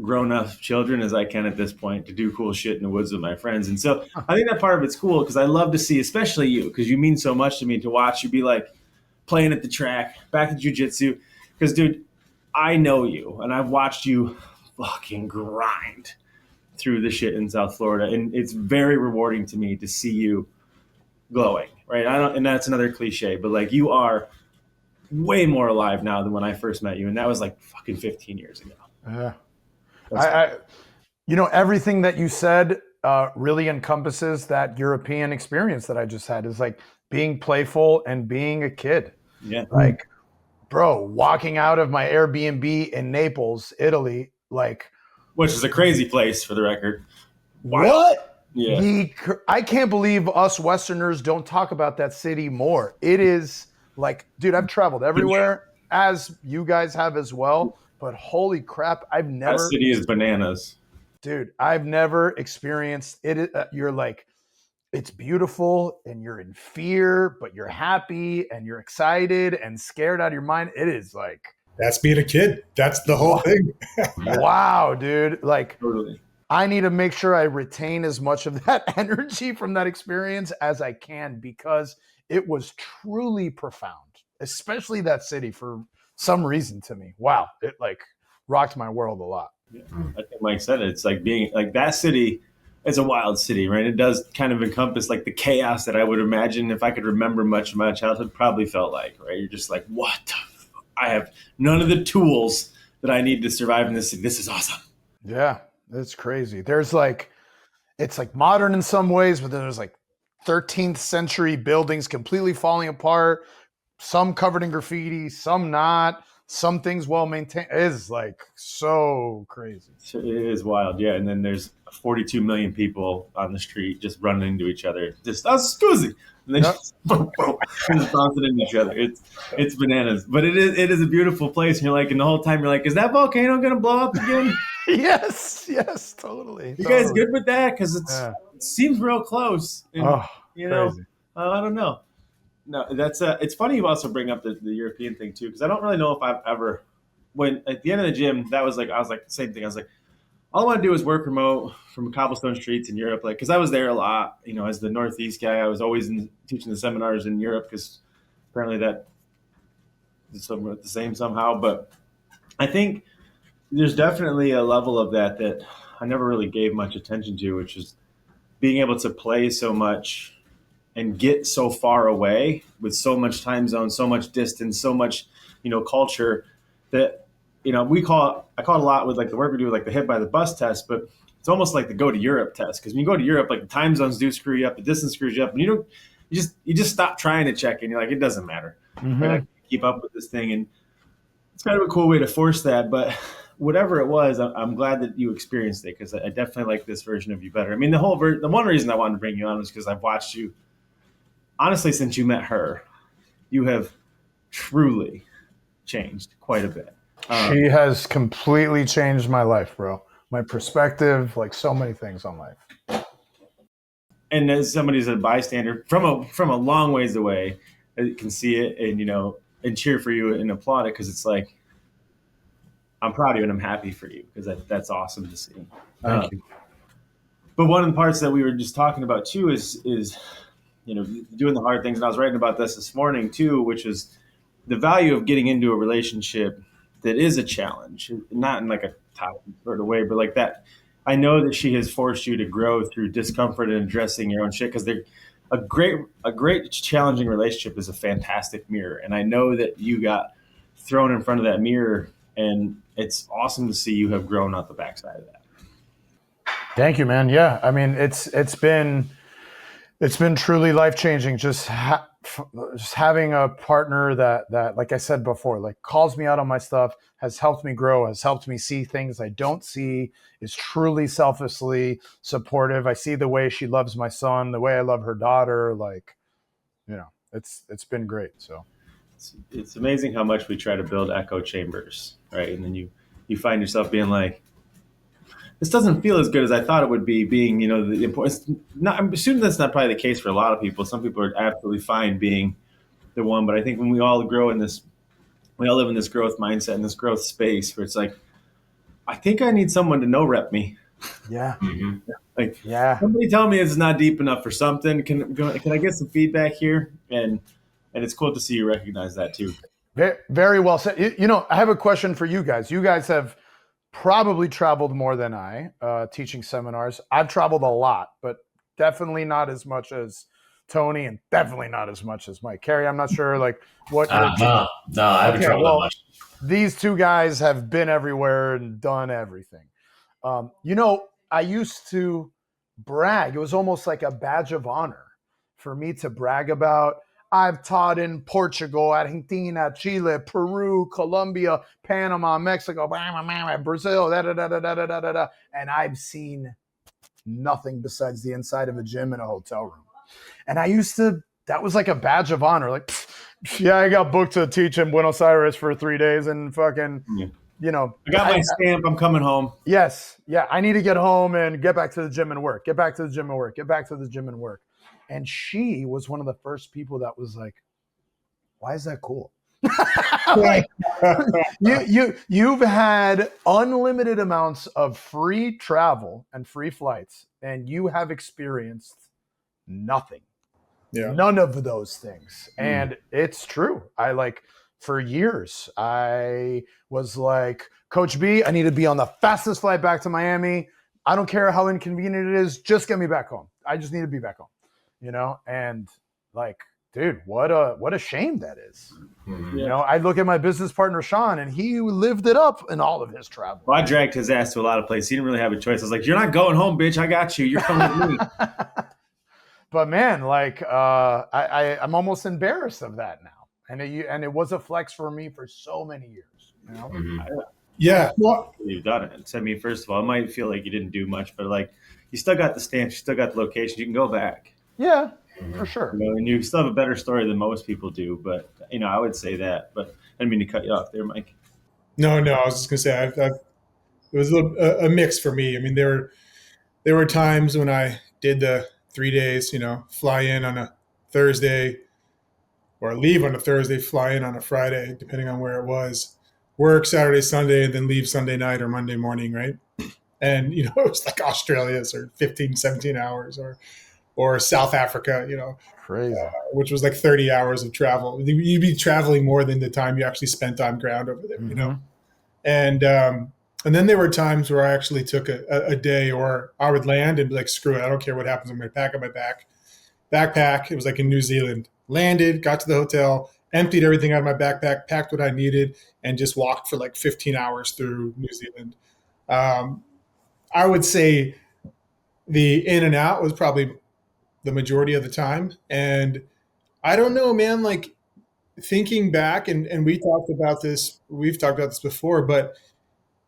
S2: grown-up children as I can at this point to do cool shit in the woods with my friends. And so I think that part of it's cool because I love to see, especially you, because you mean so much to me, to watch you be like playing at the track, back to jiu-jitsu. Because, dude, I know you, and I've watched you fucking grind through the shit in South Florida, and it's very rewarding to me to see you glowing, right? And that's another cliche, but like, you are way more alive now than when I first met you, and that was like fucking 15 years ago.
S3: Yeah. You know, everything that you said really encompasses that European experience that I just had. Is like being playful and being a kid.
S2: Yeah.
S3: Like, bro, walking out of my Airbnb in Naples, Italy, like,
S2: which is a crazy place for the record.
S3: What?
S2: Yeah.
S3: I can't believe us Westerners don't talk about that city more. It is like, dude, I've traveled everywhere, as you guys have as well. But holy crap,
S2: That city is bananas.
S3: Dude, I've never experienced it. You're like, it's beautiful and you're in fear, but you're happy and you're excited and scared out of your mind. It is like,
S4: that's being a kid. That's the whole thing.
S3: Wow, dude. Like,
S2: totally.
S3: I need to make sure I retain as much of that energy from that experience as I can, because it was truly profound. especially that city for some reason to me. Wow. It like rocked my world a lot.
S2: Yeah. I think Mike said it. It's like being like that city is a wild city, right? It does kind of encompass like the chaos that I would imagine if I could remember much of my childhood probably felt like, right? You're just like, what? I have none of the tools that I need to survive in this city. This is awesome.
S3: Yeah, it's crazy. There's like, it's like modern in some ways, but then there's like 13th century buildings completely falling apart, some covered in graffiti, some not, some things well maintained. It is like so crazy.
S2: It is wild, yeah. And then there's 42 million people on the street just running into each other. Just, scusi. And they just, boom, boom, just bouncing into each other. It's bananas. But it is a beautiful place. And you're like, and the whole time you're like, is that volcano going to blow up again?
S3: Yes, totally.
S2: You guys good with that? Because it seems real close. And,
S3: Crazy.
S2: I don't know. No, that's it's funny you also bring up the European thing too, because I don't really know if I've ever, when at the end of the gym, I was like the same thing. I was like, all I want to do is work remote from cobblestone streets in Europe, like because I was there a lot, as the Northeast guy. I was always teaching the seminars in Europe because apparently that is somewhat the same somehow. But I think there's definitely a level of that I never really gave much attention to, which is being able to play so much and get so far away with so much time zone, so much distance, so much, culture that, I call it a lot with like the work we do with like the hit by the bus test, but it's almost like the go to Europe test. Cause when you go to Europe, like the time zones do screw you up, the distance screws you up, and you just stop trying to check and you're like, it doesn't matter.
S3: Mm-hmm.
S2: Right? I can keep up with this thing. And it's kind of a cool way to force that, but whatever it was, I'm glad that you experienced it. Cause I definitely like this version of you better. I mean, the one reason I wanted to bring you on was because I've watched you, honestly, since you met her, you have truly changed quite a bit.
S3: She has completely changed my life, bro. My perspective, like so many things on life.
S2: And as somebody who's a bystander from a long ways away, I can see it and cheer for you and applaud it because it's like, I'm proud of you and I'm happy for you because that's awesome to see.
S3: Thank you.
S2: But one of the parts that we were just talking about too is doing the hard things. And I was writing about this morning too, which is the value of getting into a relationship that is a challenge, not in like a top sort of way, but like that. I know that she has forced you to grow through discomfort and addressing your own shit because a great challenging relationship is a fantastic mirror. And I know that you got thrown in front of that mirror, and it's awesome to see you have grown out the backside of that.
S3: Thank you, man. Yeah. I mean, it's been truly life-changing. Just having a partner that, like I said before, like calls me out on my stuff, has helped me grow, has helped me see things I don't see, is truly selflessly supportive. I see the way she loves my son, the way I love her daughter. Like, it's been great. So
S2: it's amazing how much we try to build echo chambers, right? And then you find yourself being like, this doesn't feel as good as I thought it would be, being, the importance. I'm assuming that's not probably the case for a lot of people. Some people are absolutely fine being the one, but I think when we all grow we all live in this growth mindset, in this growth space where it's like, I think I need someone to rep me.
S3: yeah.
S2: Mm-hmm. Like,
S3: yeah.
S2: Somebody tell me it's not deep enough for something. Can I get some feedback here? And it's cool to see you recognize that too.
S3: Very, very well said. I have a question for you guys. You guys have probably traveled more than I, teaching seminars. I've traveled a lot, but definitely not as much as Tony, and definitely not as much as Mike. Carrie, I'm not sure like what.
S5: No, I haven't traveled that much.
S3: These two guys have been everywhere and done everything. I used to brag. It was almost like a badge of honor for me to brag about. I've taught in Portugal, Argentina, Chile, Peru, Colombia, Panama, Mexico, Brazil, and I've seen nothing besides the inside of a gym and a hotel room. And that was like a badge of honor. Like, yeah, I got booked to teach in Buenos Aires for 3 days and fucking,
S2: I got my stamp. I'm coming home.
S3: Yes. Yeah. I need to get home and get back to the gym and work, get back to the gym and work, get back to the gym and work. And she was one of the first people that was like, why is that cool? Like, you've had unlimited amounts of free travel and free flights, and you have experienced nothing.
S4: Yeah.
S3: None of those things. And it's true. For years, I was like, Coach B, I need to be on the fastest flight back to Miami. I don't care how inconvenient it is. Just get me back home. I just need to be back home, and like, dude, what a shame that is. I look at my business partner, Sean, and he lived it up in all of his travel.
S2: Well, I dragged his ass to a lot of places. He didn't really have a choice. I was like, you're not going home, bitch. I got you. You're coming with me.
S3: But man, I'm almost embarrassed of that now. And it was a flex for me for so many years.
S4: Yeah. Well,
S2: You've done it. So, I mean, first of all, it might feel like you didn't do much, but like you still got the stamps, you still got the location. You can go back.
S3: Yeah, for sure.
S2: And you still have a better story than most people do. But I would say that. But I didn't mean to cut you off there, Mike.
S4: No. I was just gonna say it was a mix for me. I mean, there were times when I did the 3 days. Fly in on a Thursday, or leave on a Thursday, fly in on a Friday, depending on where it was. Work Saturday, Sunday, and then leave Sunday night or Monday morning, right? And it was like Australia's or 15, 17 hours, or South Africa,
S3: Crazy.
S4: Which was like 30 hours of travel. You'd be traveling more than the time you actually spent on ground over there, And then there were times where I actually took a day, or I would land and be like, screw it, I don't care what happens. I'm going to pack up my backpack. It was like in New Zealand. Landed, got to the hotel, emptied everything out of my backpack, packed what I needed, and just walked for like 15 hours through New Zealand. I would say the in and out was probably the majority of the time. And I don't know, man, like thinking back, and we've talked about this before, but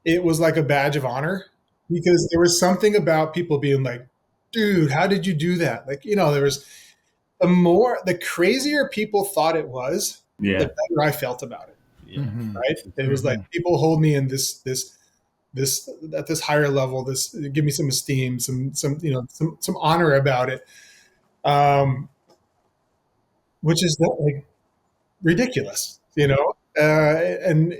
S4: it was like a badge of honor, because there was something about people being like, dude, how did you do that? Like, there was the crazier people thought it was, the better I felt about it.
S2: Yeah.
S4: Right. It was like, people hold me in this at this higher level, give me some esteem, some honor about it. Which is like ridiculous, and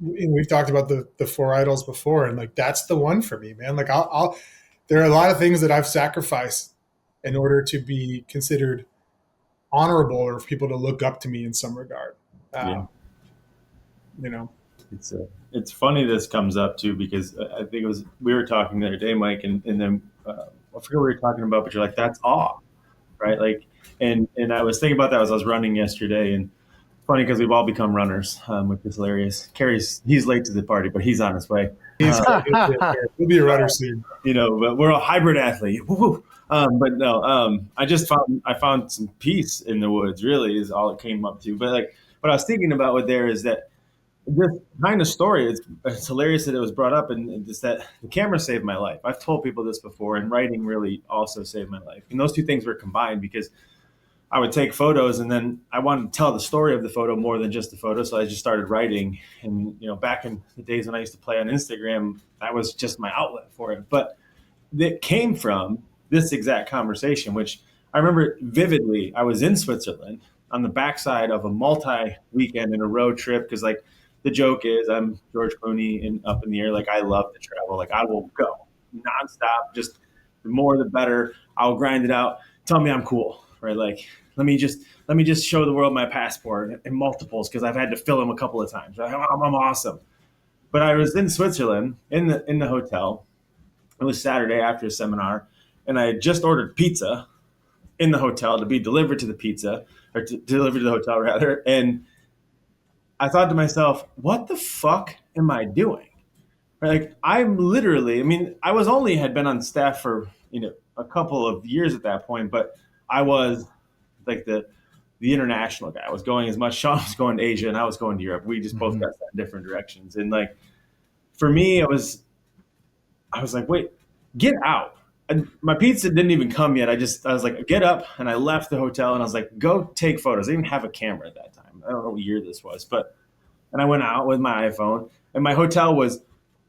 S4: we've talked about the four idols before, and like, that's the one for me, man. Like there are a lot of things that I've sacrificed in order to be considered honorable, or for people to look up to me in some regard.
S2: It's funny this comes up too, because I think we were talking the other day, Mike, and then I forget what we were talking about, but you're like, that's awe, right? Like, and I was thinking about that as I was running yesterday, and funny because we've all become runners, which is hilarious. He's late to the party, but he's on his way.
S4: He'll be a runner soon.
S2: But we're a hybrid athlete. Woo-hoo. But no, I found some peace in the woods, really, is all it came up to. But like, what I was thinking about with there is that this kind of story, it's hilarious that it was brought up, and just that the camera saved my life. I've told people this before, and writing really also saved my life. And those two things were combined, because I would take photos, and then I wanted to tell the story of the photo more than just the photo. So I just started writing. And, back in the days when I used to play on Instagram, that was just my outlet for it. But it came from this exact conversation, which I remember vividly. I was in Switzerland on the backside of a multi-weekend in a road trip, because like, the joke is I'm George Clooney and Up in the Air. Like, I love to travel. Like, I will go nonstop. Just the more, the better. I'll grind it out. Tell me I'm cool, right? Like, let me just show the world my passport in multiples, because I've had to fill them a couple of times. Right? I'm awesome. But I was in Switzerland in the hotel. It was Saturday after a seminar, and I had just ordered pizza in the hotel to be delivered to the hotel rather. And I thought to myself, what the fuck am I doing? Right? Like, I'm literally, I had been on staff for, a couple of years at that point, but I was like the international guy. I was going as much. Sean was going to Asia and I was going to Europe. We just both got in different directions. And like, for me, I was like, wait, get out. And my pizza didn't even come yet. I was like, get up. And I left the hotel and I was like, go take photos. I didn't have a camera at that time. I don't know what year this was, and I went out with my iPhone, and my hotel was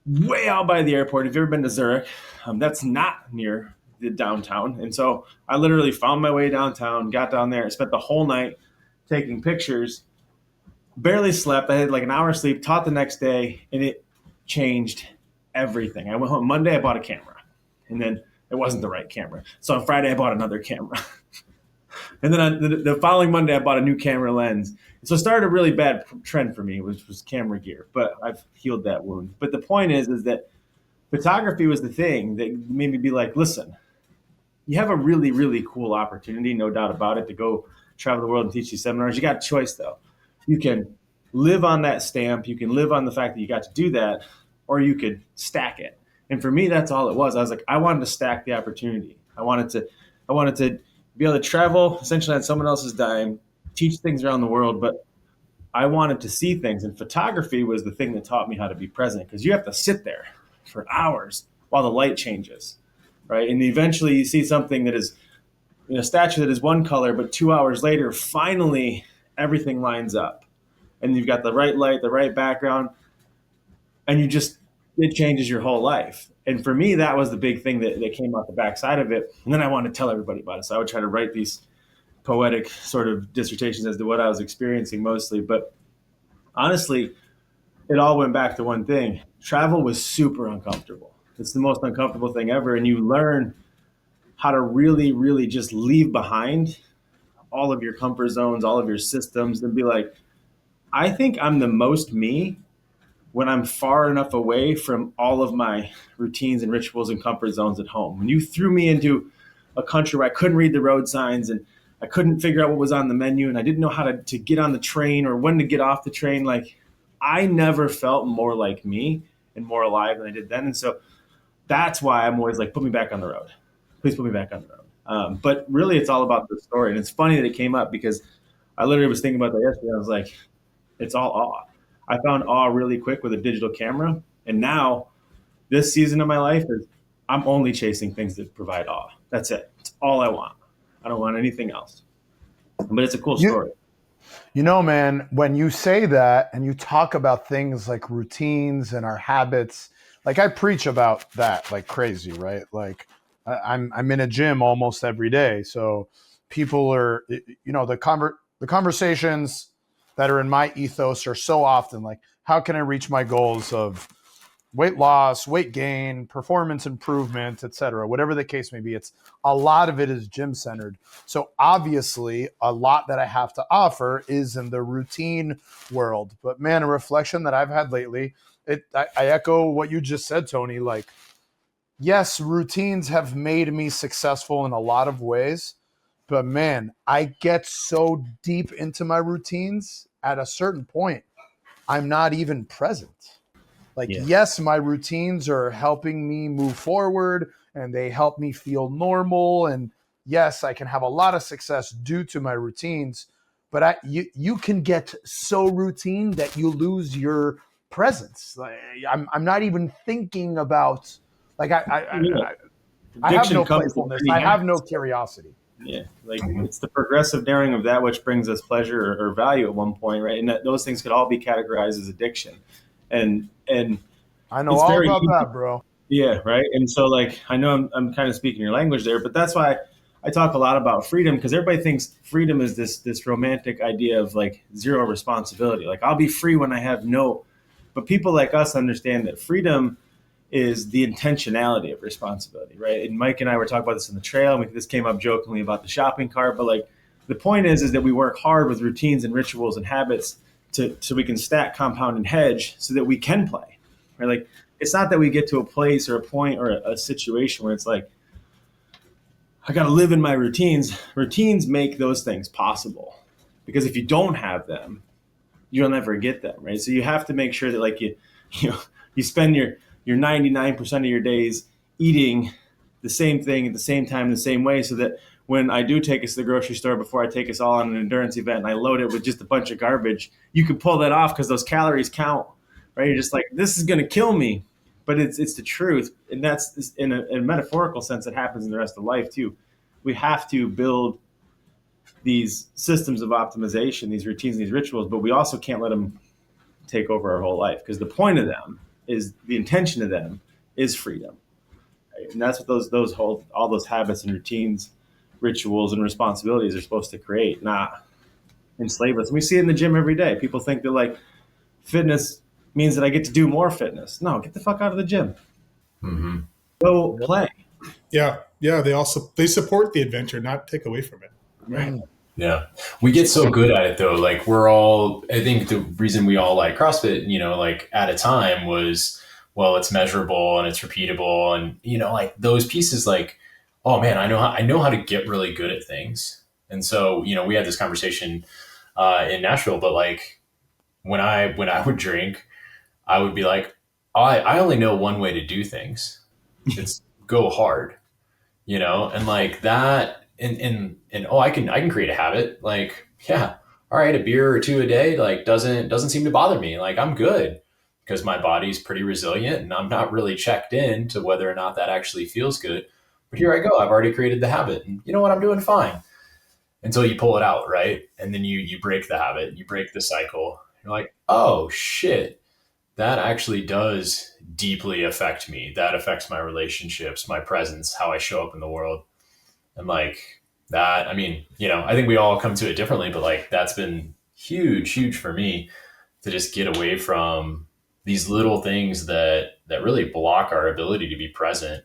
S2: way out by the airport. If you've ever been to Zurich, that's not near the downtown. And so I literally found my way downtown, got down there, spent the whole night taking pictures, barely slept. I had like an hour sleep, taught the next day, and it changed everything. I went home Monday, I bought a camera, and then it wasn't the right camera. So on Friday, I bought another camera. And then the following Monday, I bought a new camera lens. So it started a really bad trend for me, which was camera gear. But I've healed that wound. But the point is that photography was the thing that made me be like, listen, you have a really, really cool opportunity, no doubt about it, to go travel the world and teach these seminars. You got a choice, though. You can live on that stamp. You can live on the fact that you got to do that, or you could stack it. And for me, that's all it was. I was like, I wanted to stack the opportunity. I wanted to be able to travel essentially on someone else's dime, teach things around the world, but I wanted to see things. And photography was the thing that taught me how to be present, because you have to sit there for hours while the light changes, right? And eventually you see something that is a statue that is one color, but 2 hours later, finally everything lines up. And you've got the right light, the right background, and it changes your whole life. And for me, that was the big thing that came out the backside of it. And then I wanted to tell everybody about it. So I would try to write these poetic sort of dissertations as to what I was experiencing mostly. But honestly, it all went back to one thing. Travel was super uncomfortable. It's the most uncomfortable thing ever. And you learn how to really, really just leave behind all of your comfort zones, all of your systems, and be like, I think I'm the most me when I'm far enough away from all of my routines and rituals and comfort zones at home. When you threw me into a country where I couldn't read the road signs and I couldn't figure out what was on the menu and I didn't know how to get on the train or when to get off the train, like I never felt more like me and more alive than I did then. And so that's why I'm always like, put me back on the road. Please put me back on the road. But really, it's all about the story. And it's funny that it came up because I literally was thinking about that yesterday. I was like, it's all awe. I found awe really quick with a digital camera. And now this season of my life is I'm only chasing things that provide awe. That's it. It's all I want. I don't want anything else. But it's a cool story.
S3: You know, man, when you say that and you talk about things like routines and our habits, like I preach about that like crazy, right? Like I'm in a gym almost every day. So people are, the conversations that are in my ethos are so often like, how can I reach my goals of weight loss, weight gain, performance improvement, et cetera, whatever the case may be. It's a lot of it is gym centered. So obviously a lot that I have to offer is in the routine world, but man, a reflection that I've had lately, I echo what you just said, Tony, like, yes, routines have made me successful in a lot of ways, but man, I get so deep into my routines at a certain point, I'm not even present. Like, yes, my routines are helping me move forward and they help me feel normal. And yes, I can have a lot of success due to my routines, but you can get so routine that you lose your presence. Like, I'm not even thinking about, like, I have no playfulness. I have no curiosity.
S2: Yeah, like it's the progressive narrowing of that which brings us pleasure or value at one point, right? And those things could all be categorized as addiction. And
S3: I know all about that, bro.
S2: Yeah, right. And so, like, I know I'm kind of speaking your language there, but that's why I talk a lot about freedom, because everybody thinks freedom is this romantic idea of like zero responsibility. Like, I'll be free when I have no. But people like us understand that freedom is the intentionality of responsibility, right? And Mike and I were talking about this in the trail. And this came up jokingly about the shopping cart, but like the point is that we work hard with routines and rituals and habits so we can stack, compound, and hedge so that we can play, right? Like, it's not that we get to a place or a point or a situation where it's like, I got to live in my routines. Routines make those things possible, because if you don't have them, you'll never get them, right? So you have to make sure that like you spend your 99% of your days eating the same thing at the same time, the same way, so that when I do take us to the grocery store before I take us all on an endurance event and I load it with just a bunch of garbage, you can pull that off because those calories count, right? You're just like, this is going to kill me, but it's the truth. And that's in a metaphorical sense, it happens in the rest of life too. We have to build these systems of optimization, these routines, these rituals, but we also can't let them take over our whole life, because the point of them is, the intention of them is freedom. Right? And that's what all those habits and routines, rituals, and responsibilities are supposed to create, not enslave us. And we see it in the gym every day. People think that like fitness means that I get to do more fitness. No, get the fuck out of the gym.
S5: Mm-hmm.
S2: Go play.
S4: Yeah. They support the adventure, not take away from it.
S2: Right.
S5: Yeah. We get so good at it though. Like I think the reason we all like CrossFit, like at a time was, well, it's measurable and it's repeatable. And, like those pieces, like, oh man, I know how to get really good at things. And so, we had this conversation in Nashville, but like when I would drink, I would be like, I only know one way to do things. It's go hard, and like that, and oh, I can create a habit. Like, yeah, all right, a beer or two a day, like doesn't seem to bother me. Like I'm good because my body's pretty resilient and I'm not really checked in to whether or not that actually feels good. But here I go. I've already created the habit and you know what? I'm doing fine until you pull it out. Right. And then you break the habit, you break the cycle. You're like, oh shit, that actually does deeply affect me. That affects my relationships, my presence, how I show up in the world. And like that, I mean, I think we all come to it differently, but like that's been huge for me to just get away from these little things that really block our ability to be present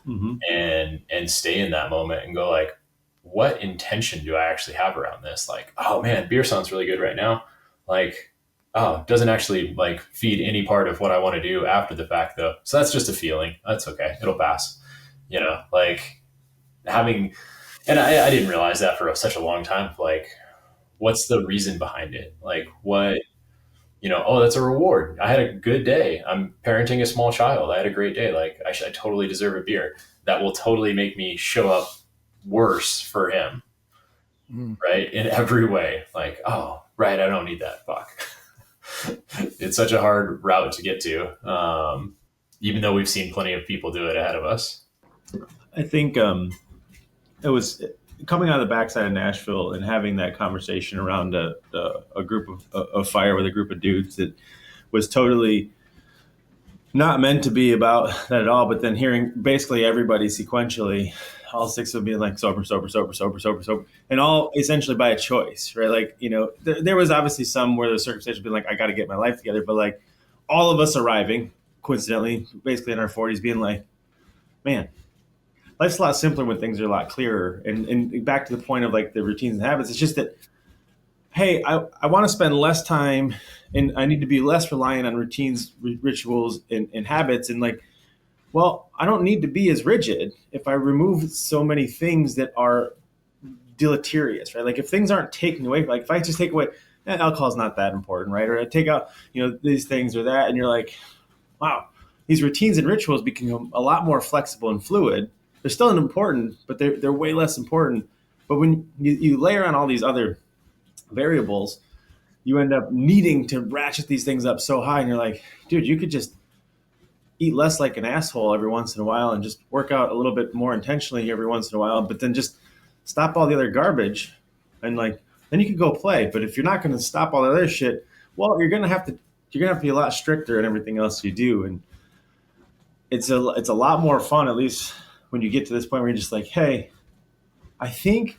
S5: and stay in that moment and go like, what intention do I actually have around this? Like, oh man, beer sounds really good right now. Like, oh, doesn't actually like feed any part of what I want to do after the fact though. So that's just a feeling. That's okay. It'll pass, like having, and I didn't realize that for such a long time. Like, what's the reason behind it? Like what, oh, that's a reward. I had a good day. I'm parenting a small child. I had a great day. Like I totally deserve a beer. That will totally make me show up worse for him. Right. In every way. Like, oh, right. I don't need that. Fuck. It's such a hard route to get to. Even though we've seen plenty of people do it ahead of us.
S2: I think it was coming out of the backside of Nashville and having that conversation around a group of fire with a group of dudes that was totally not meant to be about that at all. But then hearing basically everybody sequentially, all six of them being like sober, and all essentially by a choice, right? Like, there was obviously some where the circumstances being like, I got to get my life together. But like all of us arriving coincidentally, basically in our 40s being like, man, life's a lot simpler when things are a lot clearer. And back to the point of like the routines and habits, it's just that, hey, I want to spend less time and I need to be less reliant on routines, rituals, and habits. And like, well, I don't need to be as rigid if I remove so many things that are deleterious, right? Like if things aren't taken away, like if I just take away, alcohol is not that important, right? Or I take out, these things or that, and you're like, wow, these routines and rituals become a lot more flexible and fluid. They're still important, but they're way less important. But when you layer on all these other variables, you end up needing to ratchet these things up so high. And you're like, dude, you could just eat less like an asshole every once in a while and just work out a little bit more intentionally every once in a while, but then just stop all the other garbage. And like, then you can go play. But if you're not going to stop all the other shit, well, you're going to have to be a lot stricter in everything else you do. And it's a lot more fun, at least when you get to this point where you're just like, hey, I think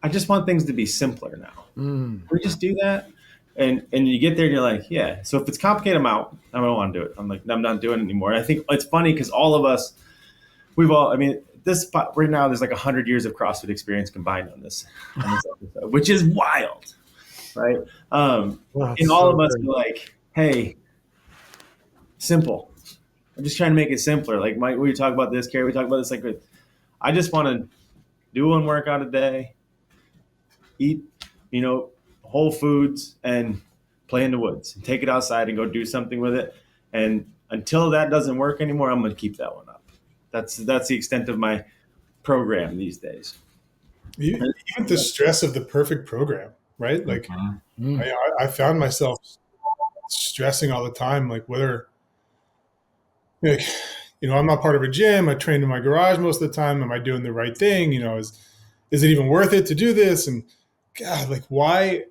S2: I just want things to be simpler now. Can we just do that? And you get there and you're like, yeah. So if it's complicated, I'm out. I don't want to do it. I'm like, I'm not doing it anymore. And I think it's funny because all of us, this right now, there's like 100 years of CrossFit experience combined on this episode, which is wild, right? And all of us are like, hey, simple. I'm just trying to make it simpler. Like Mike, we talk about this, Carrie, we talk about this. Like, I just want to do one workout a day, eat, whole foods, and play in the woods and take it outside and go do something with it. And until that doesn't work anymore, I'm going to keep that one up. That's the extent of my program these days.
S4: Even the stress of the perfect program, right? Like I found myself stressing all the time, like whether, like, I'm not part of a gym. I train in my garage most of the time. Am I doing the right thing? Is it even worth it to do this? And God, like, why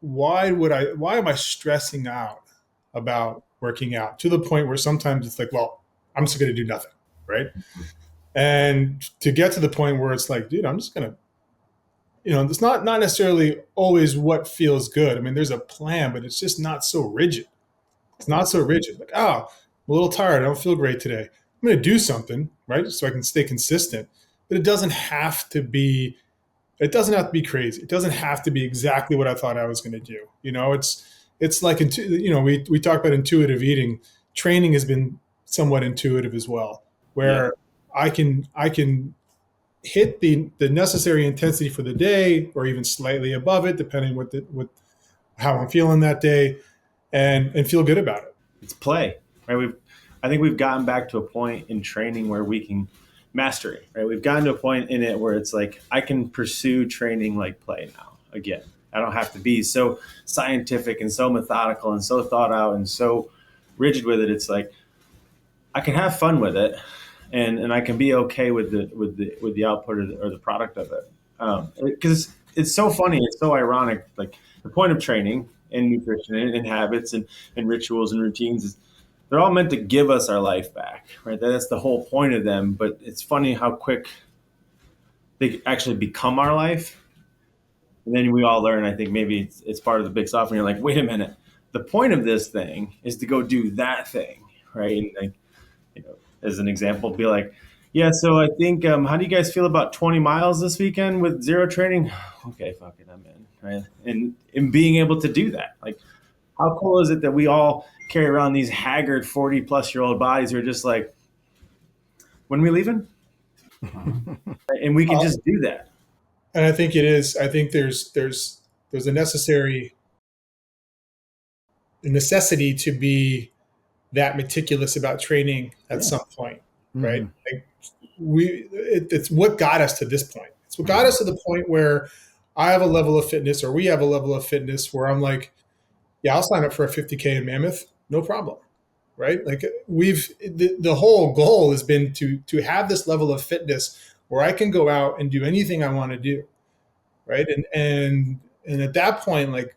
S4: am I stressing out about working out to the point where sometimes it's like, well, I'm just going to do nothing. Right. And to get to the point where it's like, dude, I'm just going to, it's not necessarily always what feels good. I mean, there's a plan, but it's just not so rigid. It's not so rigid. Like, oh, I'm a little tired. I don't feel great today. I'm going to do something, right? So I can stay consistent, but it doesn't have to be It doesn't have to be crazy. It doesn't have to be exactly what I thought I was going to do. It's like, we talk about intuitive eating. Training has been somewhat intuitive as well, where I can hit the necessary intensity for the day, or even slightly above it, depending with how I'm feeling that day, and feel good about it.
S2: It's play, right? I think we've gotten back to a point in training where we can master it, right? We've gotten to a point in it where it's like, I can pursue training like play now again. I don't have to be so scientific and so methodical and so thought out and so rigid with it. It's like, I can have fun with it, and I can be okay with the output or the product of it. Because it's so funny, it's so ironic. Like, the point of training and nutrition and habits and rituals and routines is they're all meant to give us our life back, right? That's the whole point of them. But it's funny how quick they actually become our life. And then we all learn, I think maybe it's part of the big soft, and you're like, wait a minute, the point of this thing is to go do that thing, right? And like, as an example, be like, yeah, so I think, how do you guys feel about 20 miles this weekend with zero training? Okay, fuck it, I'm in, right? And being able to do that, like, how cool is it that we all carry around these haggard 40-plus-year-old bodies who are just like, when are we leaving? And we can just do that.
S4: And I think it is. I think there's a necessity to be that meticulous about training at some point, right? Like, it's what got us to this point. It's what got us to the point where I have a level of fitness, or we have a level of fitness where I'm like, yeah, I'll sign up for a 50K in Mammoth, no problem, right? Like, the whole goal has been to have this level of fitness where I can go out and do anything I want to do, right? And at that point, like,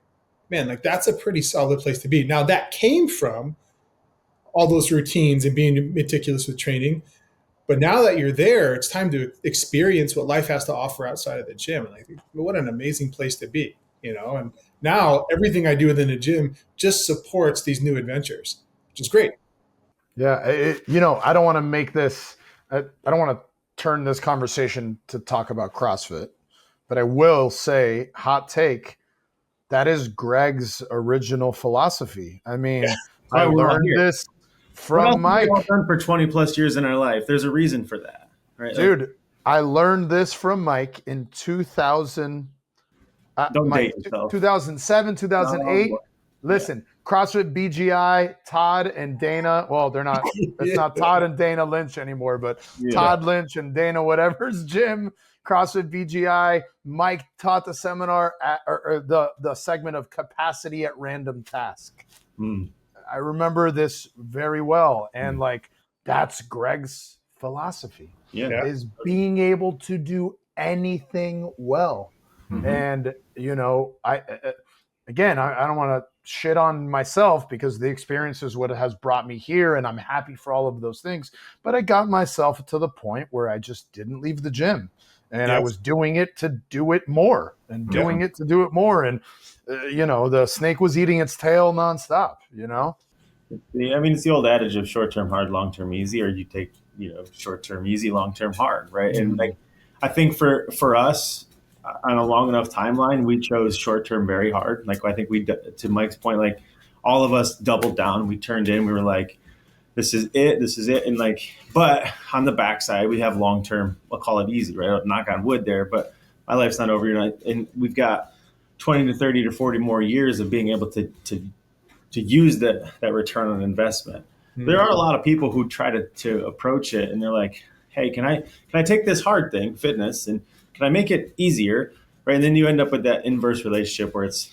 S4: man, like, that's a pretty solid place to be. Now, that came from all those routines and being meticulous with training. But now that you're there, it's time to experience what life has to offer outside of the gym. And I think, what an amazing place to be, and now everything I do within the gym just supports these new adventures, which is great.
S3: Yeah. I don't want to make this, I don't want to turn this conversation to talk about CrossFit, but I will say, hot take, that is Greg's original philosophy. I mean, I learned this from Mike.
S2: We've all done for 20 plus years in our life. There's a reason for that, right?
S3: Dude, I learned this from Mike in 2000.
S2: Don't date yourself.
S3: 2007, 2008. Listen, CrossFit BGI, Todd and Dana. Well, they're not. It's not Todd and Dana Lynch anymore, but Todd Lynch and Dana whatever's gym. CrossFit BGI. Mike taught the seminar or the segment of capacity at random task. I remember this very well, and like, that's Greg's philosophy. Is being able to do anything well. And I don't want to shit on myself, because the experience is what has brought me here, and I'm happy for all of those things. But I got myself to the point where I just didn't leave the gym, and I was doing it to do it more, and doing it to do it more, and the snake was eating its tail nonstop.
S2: I mean, it's the old adage of short-term hard, long-term easy, or you take short-term easy, long-term hard, right? And like, I think for us, on a long enough timeline, we chose short-term very hard. Like, I think to Mike's point, like, all of us doubled down. We turned in. We were like, this is it. And like, but on the backside, we have long-term, we'll call it easy, right? I'll knock on wood there, but my life's not over. And we've got 20 to 30 to 40 more years of being able to use that return on investment. There are a lot of people who try to approach it, and they're like, hey, can I take this hard thing, fitness, and can I make it easier, right? And then you end up with that inverse relationship where it's,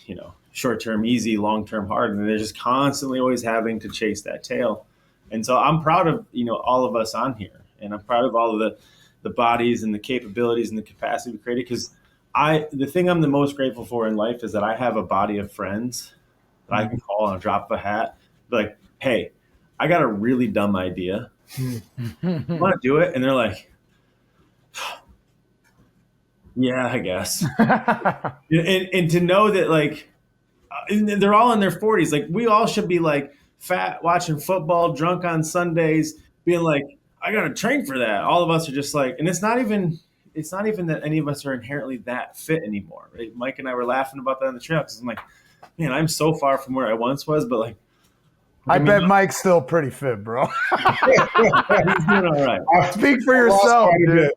S2: short-term easy, long-term hard, and they're just constantly always having to chase that tail. And so I'm proud of, all of us on here, and I'm proud of all of the bodies and the capabilities and the capacity we created, because the thing I'm the most grateful for in life is that I have a body of friends that I can call on a drop of a hat, be like, hey, I got a really dumb idea. You want to do it? And they're like, yeah, I guess. and to know that, like, they're all in their 40s. Like, we all should be like fat, watching football, drunk on Sundays, being like, I got to train for that. All of us are just like, and it's not even, it's not even that any of us are inherently that fit anymore, right? Mike and I were laughing about that on the trail because I'm like, man, I'm so far from where I once was, but like,
S3: I bet Mike's still pretty fit, bro.
S2: he's doing all right.
S3: Speak for
S4: I lost
S3: yourself,
S4: quite a
S3: dude.
S4: bit.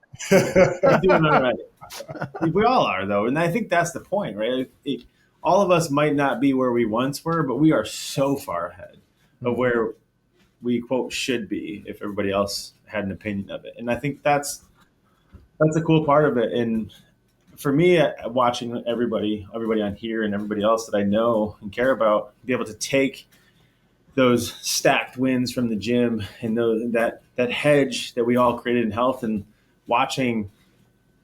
S2: He's doing all right. We all are, though, and I think that's the point, right? All of us might not be where we once were, but we are so far ahead of where we quote should be if everybody else had an opinion of it. And I think that's a cool part of it. And for me, watching everybody on here and everybody else that I know and care about, be able to take those stacked wins from the gym and that hedge that we all created in health, and watching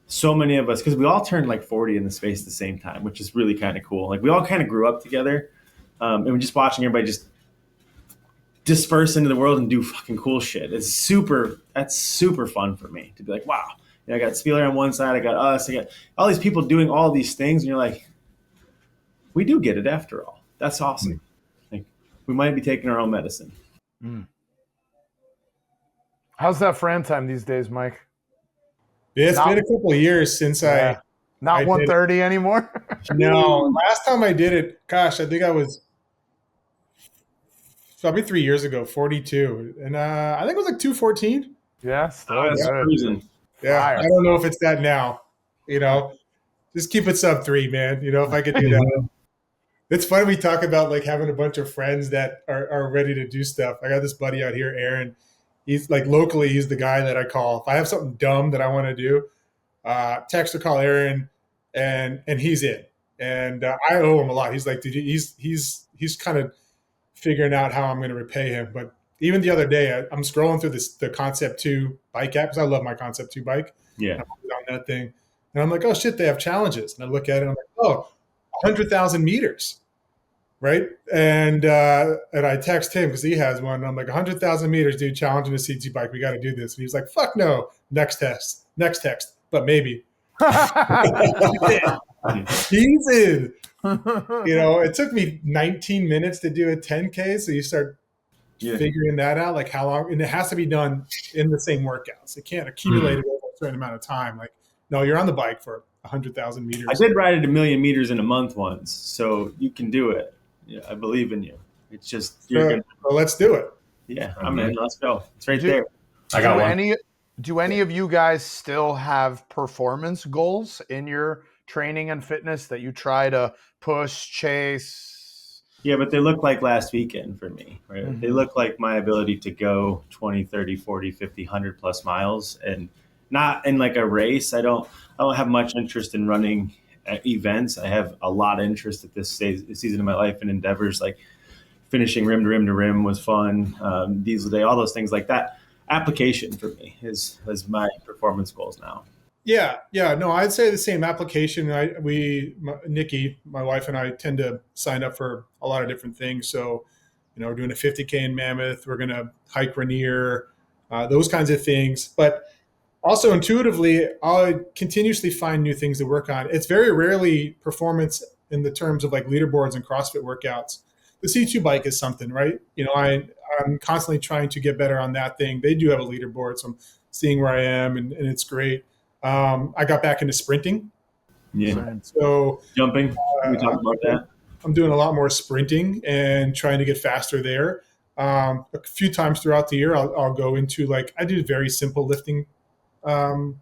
S2: so many of us, because we all turned like 40 in the space at the same time, which is really kind of cool. Like we all kind of grew up together, and we're just watching everybody just disperse into the world and do fucking cool shit. That's super fun for me to be like, wow, I got Spieler on one side, I got us, I got all these people doing all these things, and you're like, we do get it after all. That's awesome. Like we might be taking our own medicine.
S3: How's that Fran time these days, Mike?
S4: Yeah, it's been a couple of years since
S3: Not
S4: I
S3: 130 anymore?
S4: No, last time I did it, gosh, I think I was probably 3 years ago, 42. And I think it was like 214.
S3: Yeah, still
S2: That's
S3: good.
S2: cruising.
S4: Yeah,
S3: Fire.
S4: I don't know if it's that now. Just keep it sub 3, man. If I could do that. It's funny we talk about like having a bunch of friends that are ready to do stuff. I got this buddy out here, Aaron. He's like locally, he's the guy that I call if I have something dumb that I want to do. Text or call Aaron, and he's in. And I owe him a lot. He's like, dude, he's kind of figuring out how I'm going to repay him. But even the other day, I'm scrolling through the Concept 2 bike app because I love my Concept 2 bike.
S2: Yeah,
S4: I'm on that thing, and I'm like, oh shit, they have challenges. And I look at it, and I'm like, oh, 100,000 meters. Right. And I text him because he has one. And I'm like, 100,000 meters, dude, challenging a CT bike. We got to do this. And he's like, fuck no. Next text, but maybe. He's in. It took me 19 minutes to do a 10K. So you start figuring that out, like how long, and it has to be done in the same workouts. It can't accumulate it over a certain amount of time. Like, no, you're on the bike for 100,000 meters.
S2: I did ride it 1,000,000 meters in a month once, so you can do it. Yeah, I believe in you. It's just
S4: well, let's do it.
S2: Yeah, I'm in. Let's go. It's right there.
S5: I got one.
S3: Do any of you guys still have performance goals in your training and fitness that you try to push, chase?
S2: Yeah, but they look like last weekend for me, right? Mm-hmm. They look like my ability to go 20, 30, 40, 50, 100 plus miles, and not in like a race. I don't have much interest in running events. I have a lot of interest at this season of my life and endeavors, like finishing rim to rim to rim was fun. Diesel day, all those things like that. Application for me is my performance goals now.
S4: Yeah. No, I'd say the same application. Nikki, my wife, and I tend to sign up for a lot of different things. So, we're doing a 50K in Mammoth. We're going to hike Rainier, those kinds of things. But also intuitively, I'll continuously find new things to work on. It's very rarely performance in the terms of like leaderboards and CrossFit workouts. The C2 bike is something, right? I'm constantly trying to get better on that thing. They do have a leaderboard, so I'm seeing where I am, and it's great. I got back into sprinting.
S2: Yeah.
S4: So
S2: jumping. We talked about that.
S4: I'm doing a lot more sprinting and trying to get faster there. A few times throughout the year, I'll go into I do very simple lifting programs.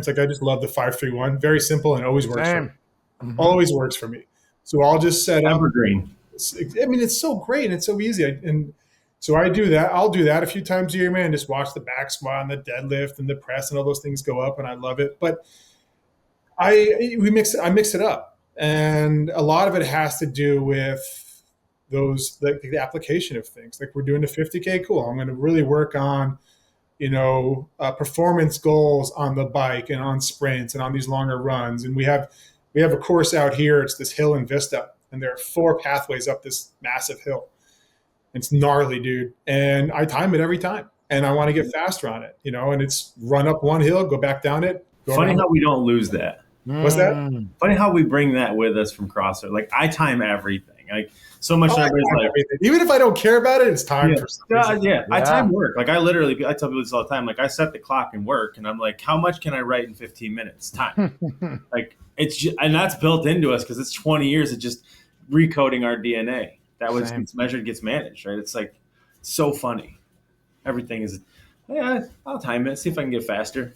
S4: Like I just love the 5-3-1. Very simple and always works.
S3: Mm-hmm.
S4: Always works for me. So I'll just set up.
S2: Evergreen.
S4: It's so great and it's so easy. And so I do that. I'll do that a few times a year, man. Just watch the back squat and the deadlift and the press and all those things go up, and I love it. But I mix it up, and a lot of it has to do with those the application of things. Like we're doing the 50K, cool. I'm going to really work on performance goals on the bike and on sprints and on these longer runs. And we have a course out here. It's this hill in Vista, and there are 4 pathways up this massive hill. It's gnarly, dude. And I time it every time, and I want to get faster on it, and it's run up one hill, go back down it.
S2: Funny how we don't lose that.
S4: What's that?
S2: Funny how we bring that with us from CrossFit. Like I time everything. everything. Like so much. Everybody's like,
S4: even if I don't care about it, it's time for something.
S2: I time work. Like I tell people this all the time. Like I set the clock and work, and I'm like, how much can I write in 15 minutes? Time. Like it's just, and that's built into us because it's 20 years of just recoding our DNA. That was gets measured, gets managed, right? It's like so funny. Everything is, I'll time it, see if I can get faster.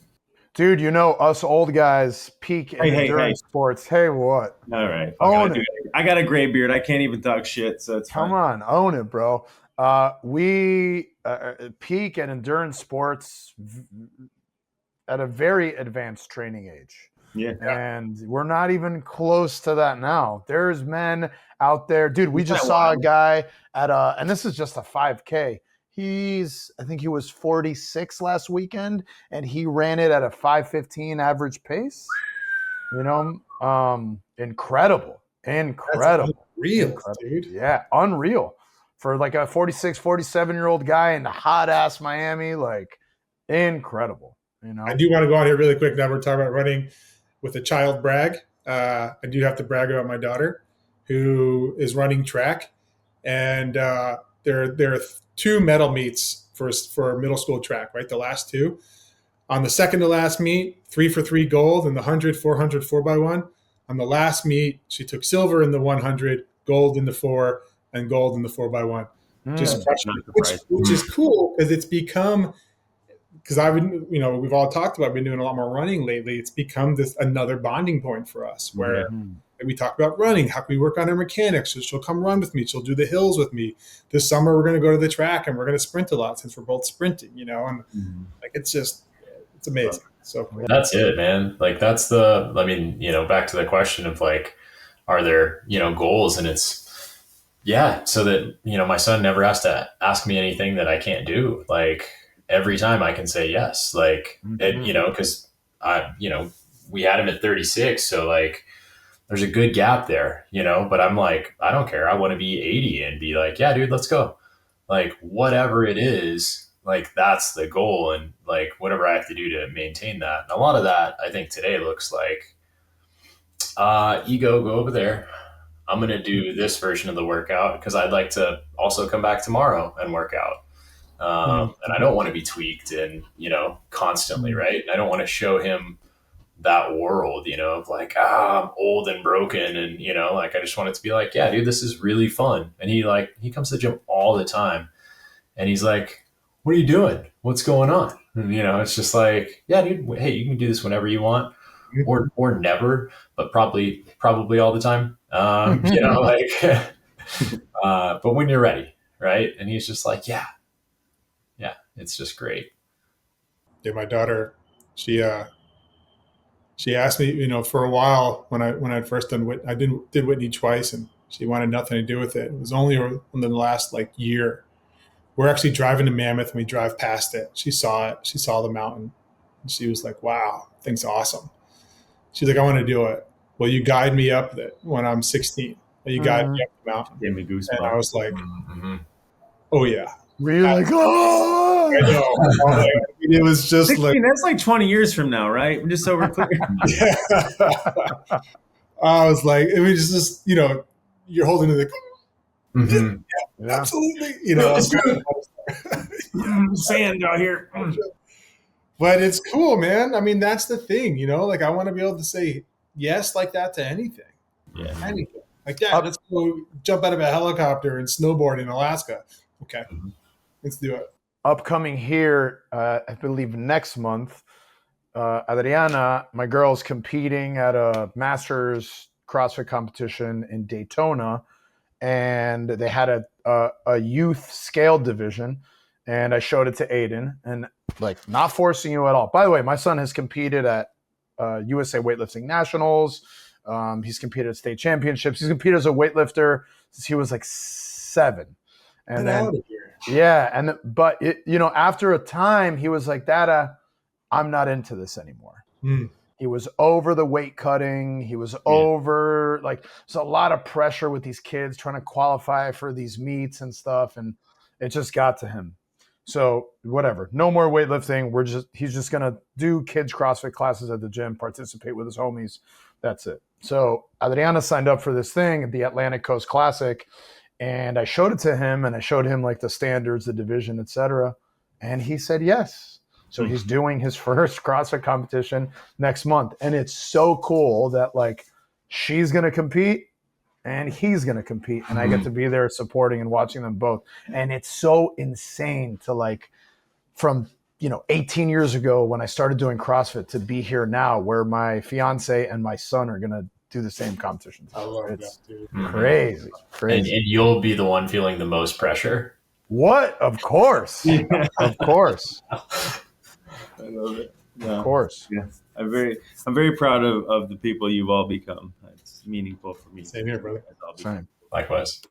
S3: Dude, you know, us old guys peak in endurance sports. Hey, what?
S2: All right.
S3: Own it.
S2: I got a gray beard. I can't even talk shit, so it's
S3: Come
S2: fine.
S3: on, own it, bro. We peak in endurance sports at a very advanced training age.
S2: Yeah.
S3: And we're not even close to that now. There's men out there. Dude, we just saw a guy at and this is just a 5K. I think he was 46 last weekend, and he ran it at a 5:15 average pace. You know, incredible.
S4: That's unreal, dude.
S3: Yeah, unreal. For like a 46, 47-year-old guy in the hot-ass Miami, like, incredible. You know,
S4: I do want to go on here really quick. Now we're talking about running with a child brag. I do have to brag about my daughter who is running track, and there are 2 medal meets for middle school track, right? The last 2. On the second to last meet, 3 for 3 gold in the 100, 400, 4x1. On the last meet, she took silver in the 100, gold in the 4, and gold in the 4x1. Which is cool because it's become, because I've been, we've all talked about, been doing a lot more running lately. It's become another bonding point for us where we talk about running. How can we work on her mechanics? So she'll come run with me. She'll do the hills with me. This summer, we're going to go to the track and we're going to sprint a lot since we're both sprinting, and like, it's amazing. So cool.
S5: That's it, man. Like back to the question of like, are there, goals? And it's, so that, my son never has to ask me anything that I can't do. Like every time I can say yes, like, cause we had him at 36. So like, there's a good gap there, but I'm like, I don't care. I want to be 80 and be like, yeah, dude, let's go. Like whatever it is, like that's the goal. And like, whatever I have to do to maintain that. And a lot of that I think today looks like, ego, go over there. I'm going to do this version of the workout because I'd like to also come back tomorrow and work out. And I don't want to be tweaked and, constantly, right? And I don't want to show him that world, of like, I'm old and broken. And, like, I just want it to be like, yeah, dude, this is really fun. And he comes to the gym all the time and he's like, what are you doing? What's going on? And, it's just like, yeah, dude, hey, you can do this whenever you want or never, but probably all the time. But when you're ready. Right. And he's just like, yeah, it's just great.
S4: Yeah. My daughter, she asked me, for a while when I'd first done Whitney, I did Whitney twice, and she wanted nothing to do with it. It was only in the last year. We're actually driving to Mammoth and we drive past it. She saw it. She saw the mountain. And she was like, wow, thing's awesome. She's like, I want to do it. Will you guide me up when I'm 16? Will you guide me up the mountain?
S2: Gave me goosebumps.
S4: And I was like, oh yeah.
S3: Really? Like, oh!
S4: I know. It was just
S2: 16, like, that's like 20 years from now, right? Just so we're clear.
S4: Yeah. I was like, it was just, you're holding it like, yeah, absolutely.
S2: Sand out here.
S4: But it's cool, man. I mean, that's the thing, like I want to be able to say yes like that to anything.
S2: Yeah.
S4: Anything. Like, yeah, let's go jump out of a helicopter and snowboard in Alaska. Okay. Let's do it.
S3: Upcoming here, I believe next month, Adriana, my girl's competing at a Masters CrossFit competition in Daytona, and they had a youth scale division, and I showed it to Aiden, and like not forcing you at all. By the way, my son has competed at USA Weightlifting Nationals. He's competed at state championships. He's competed as a weightlifter since he was like 7. And then, but after a time, he was like, Dada, I'm not into this anymore. He was over the weight cutting. He was over, like, there's a lot of pressure with these kids trying to qualify for these meets and stuff. And it just got to him. So whatever, no more weightlifting. He's just going to do kids CrossFit classes at the gym, participate with his homies. That's it. So Adriana signed up for this thing at the Atlantic Coast Classic, and I showed it to him, and I showed him like the standards, the division, etc. And he said yes. So he's doing his first CrossFit competition next month. And it's so cool that like she's going to compete and he's going to compete. And I get to be there supporting and watching them both. And it's so insane to like from, 18 years ago when I started doing CrossFit to be here now where my fiance and my son are going to do the same competitions.
S4: I love
S3: It's
S4: that, dude.
S3: crazy,
S5: And
S3: crazy.
S5: you'll be the one feeling the most pressure.
S3: What? Of course. Of course.
S2: I love it. No,
S3: Of course.
S2: yeah. I'm very proud of the people you've all become. It's meaningful for me.
S4: Same here, brother.
S2: As all become.
S3: Same.
S5: Likewise.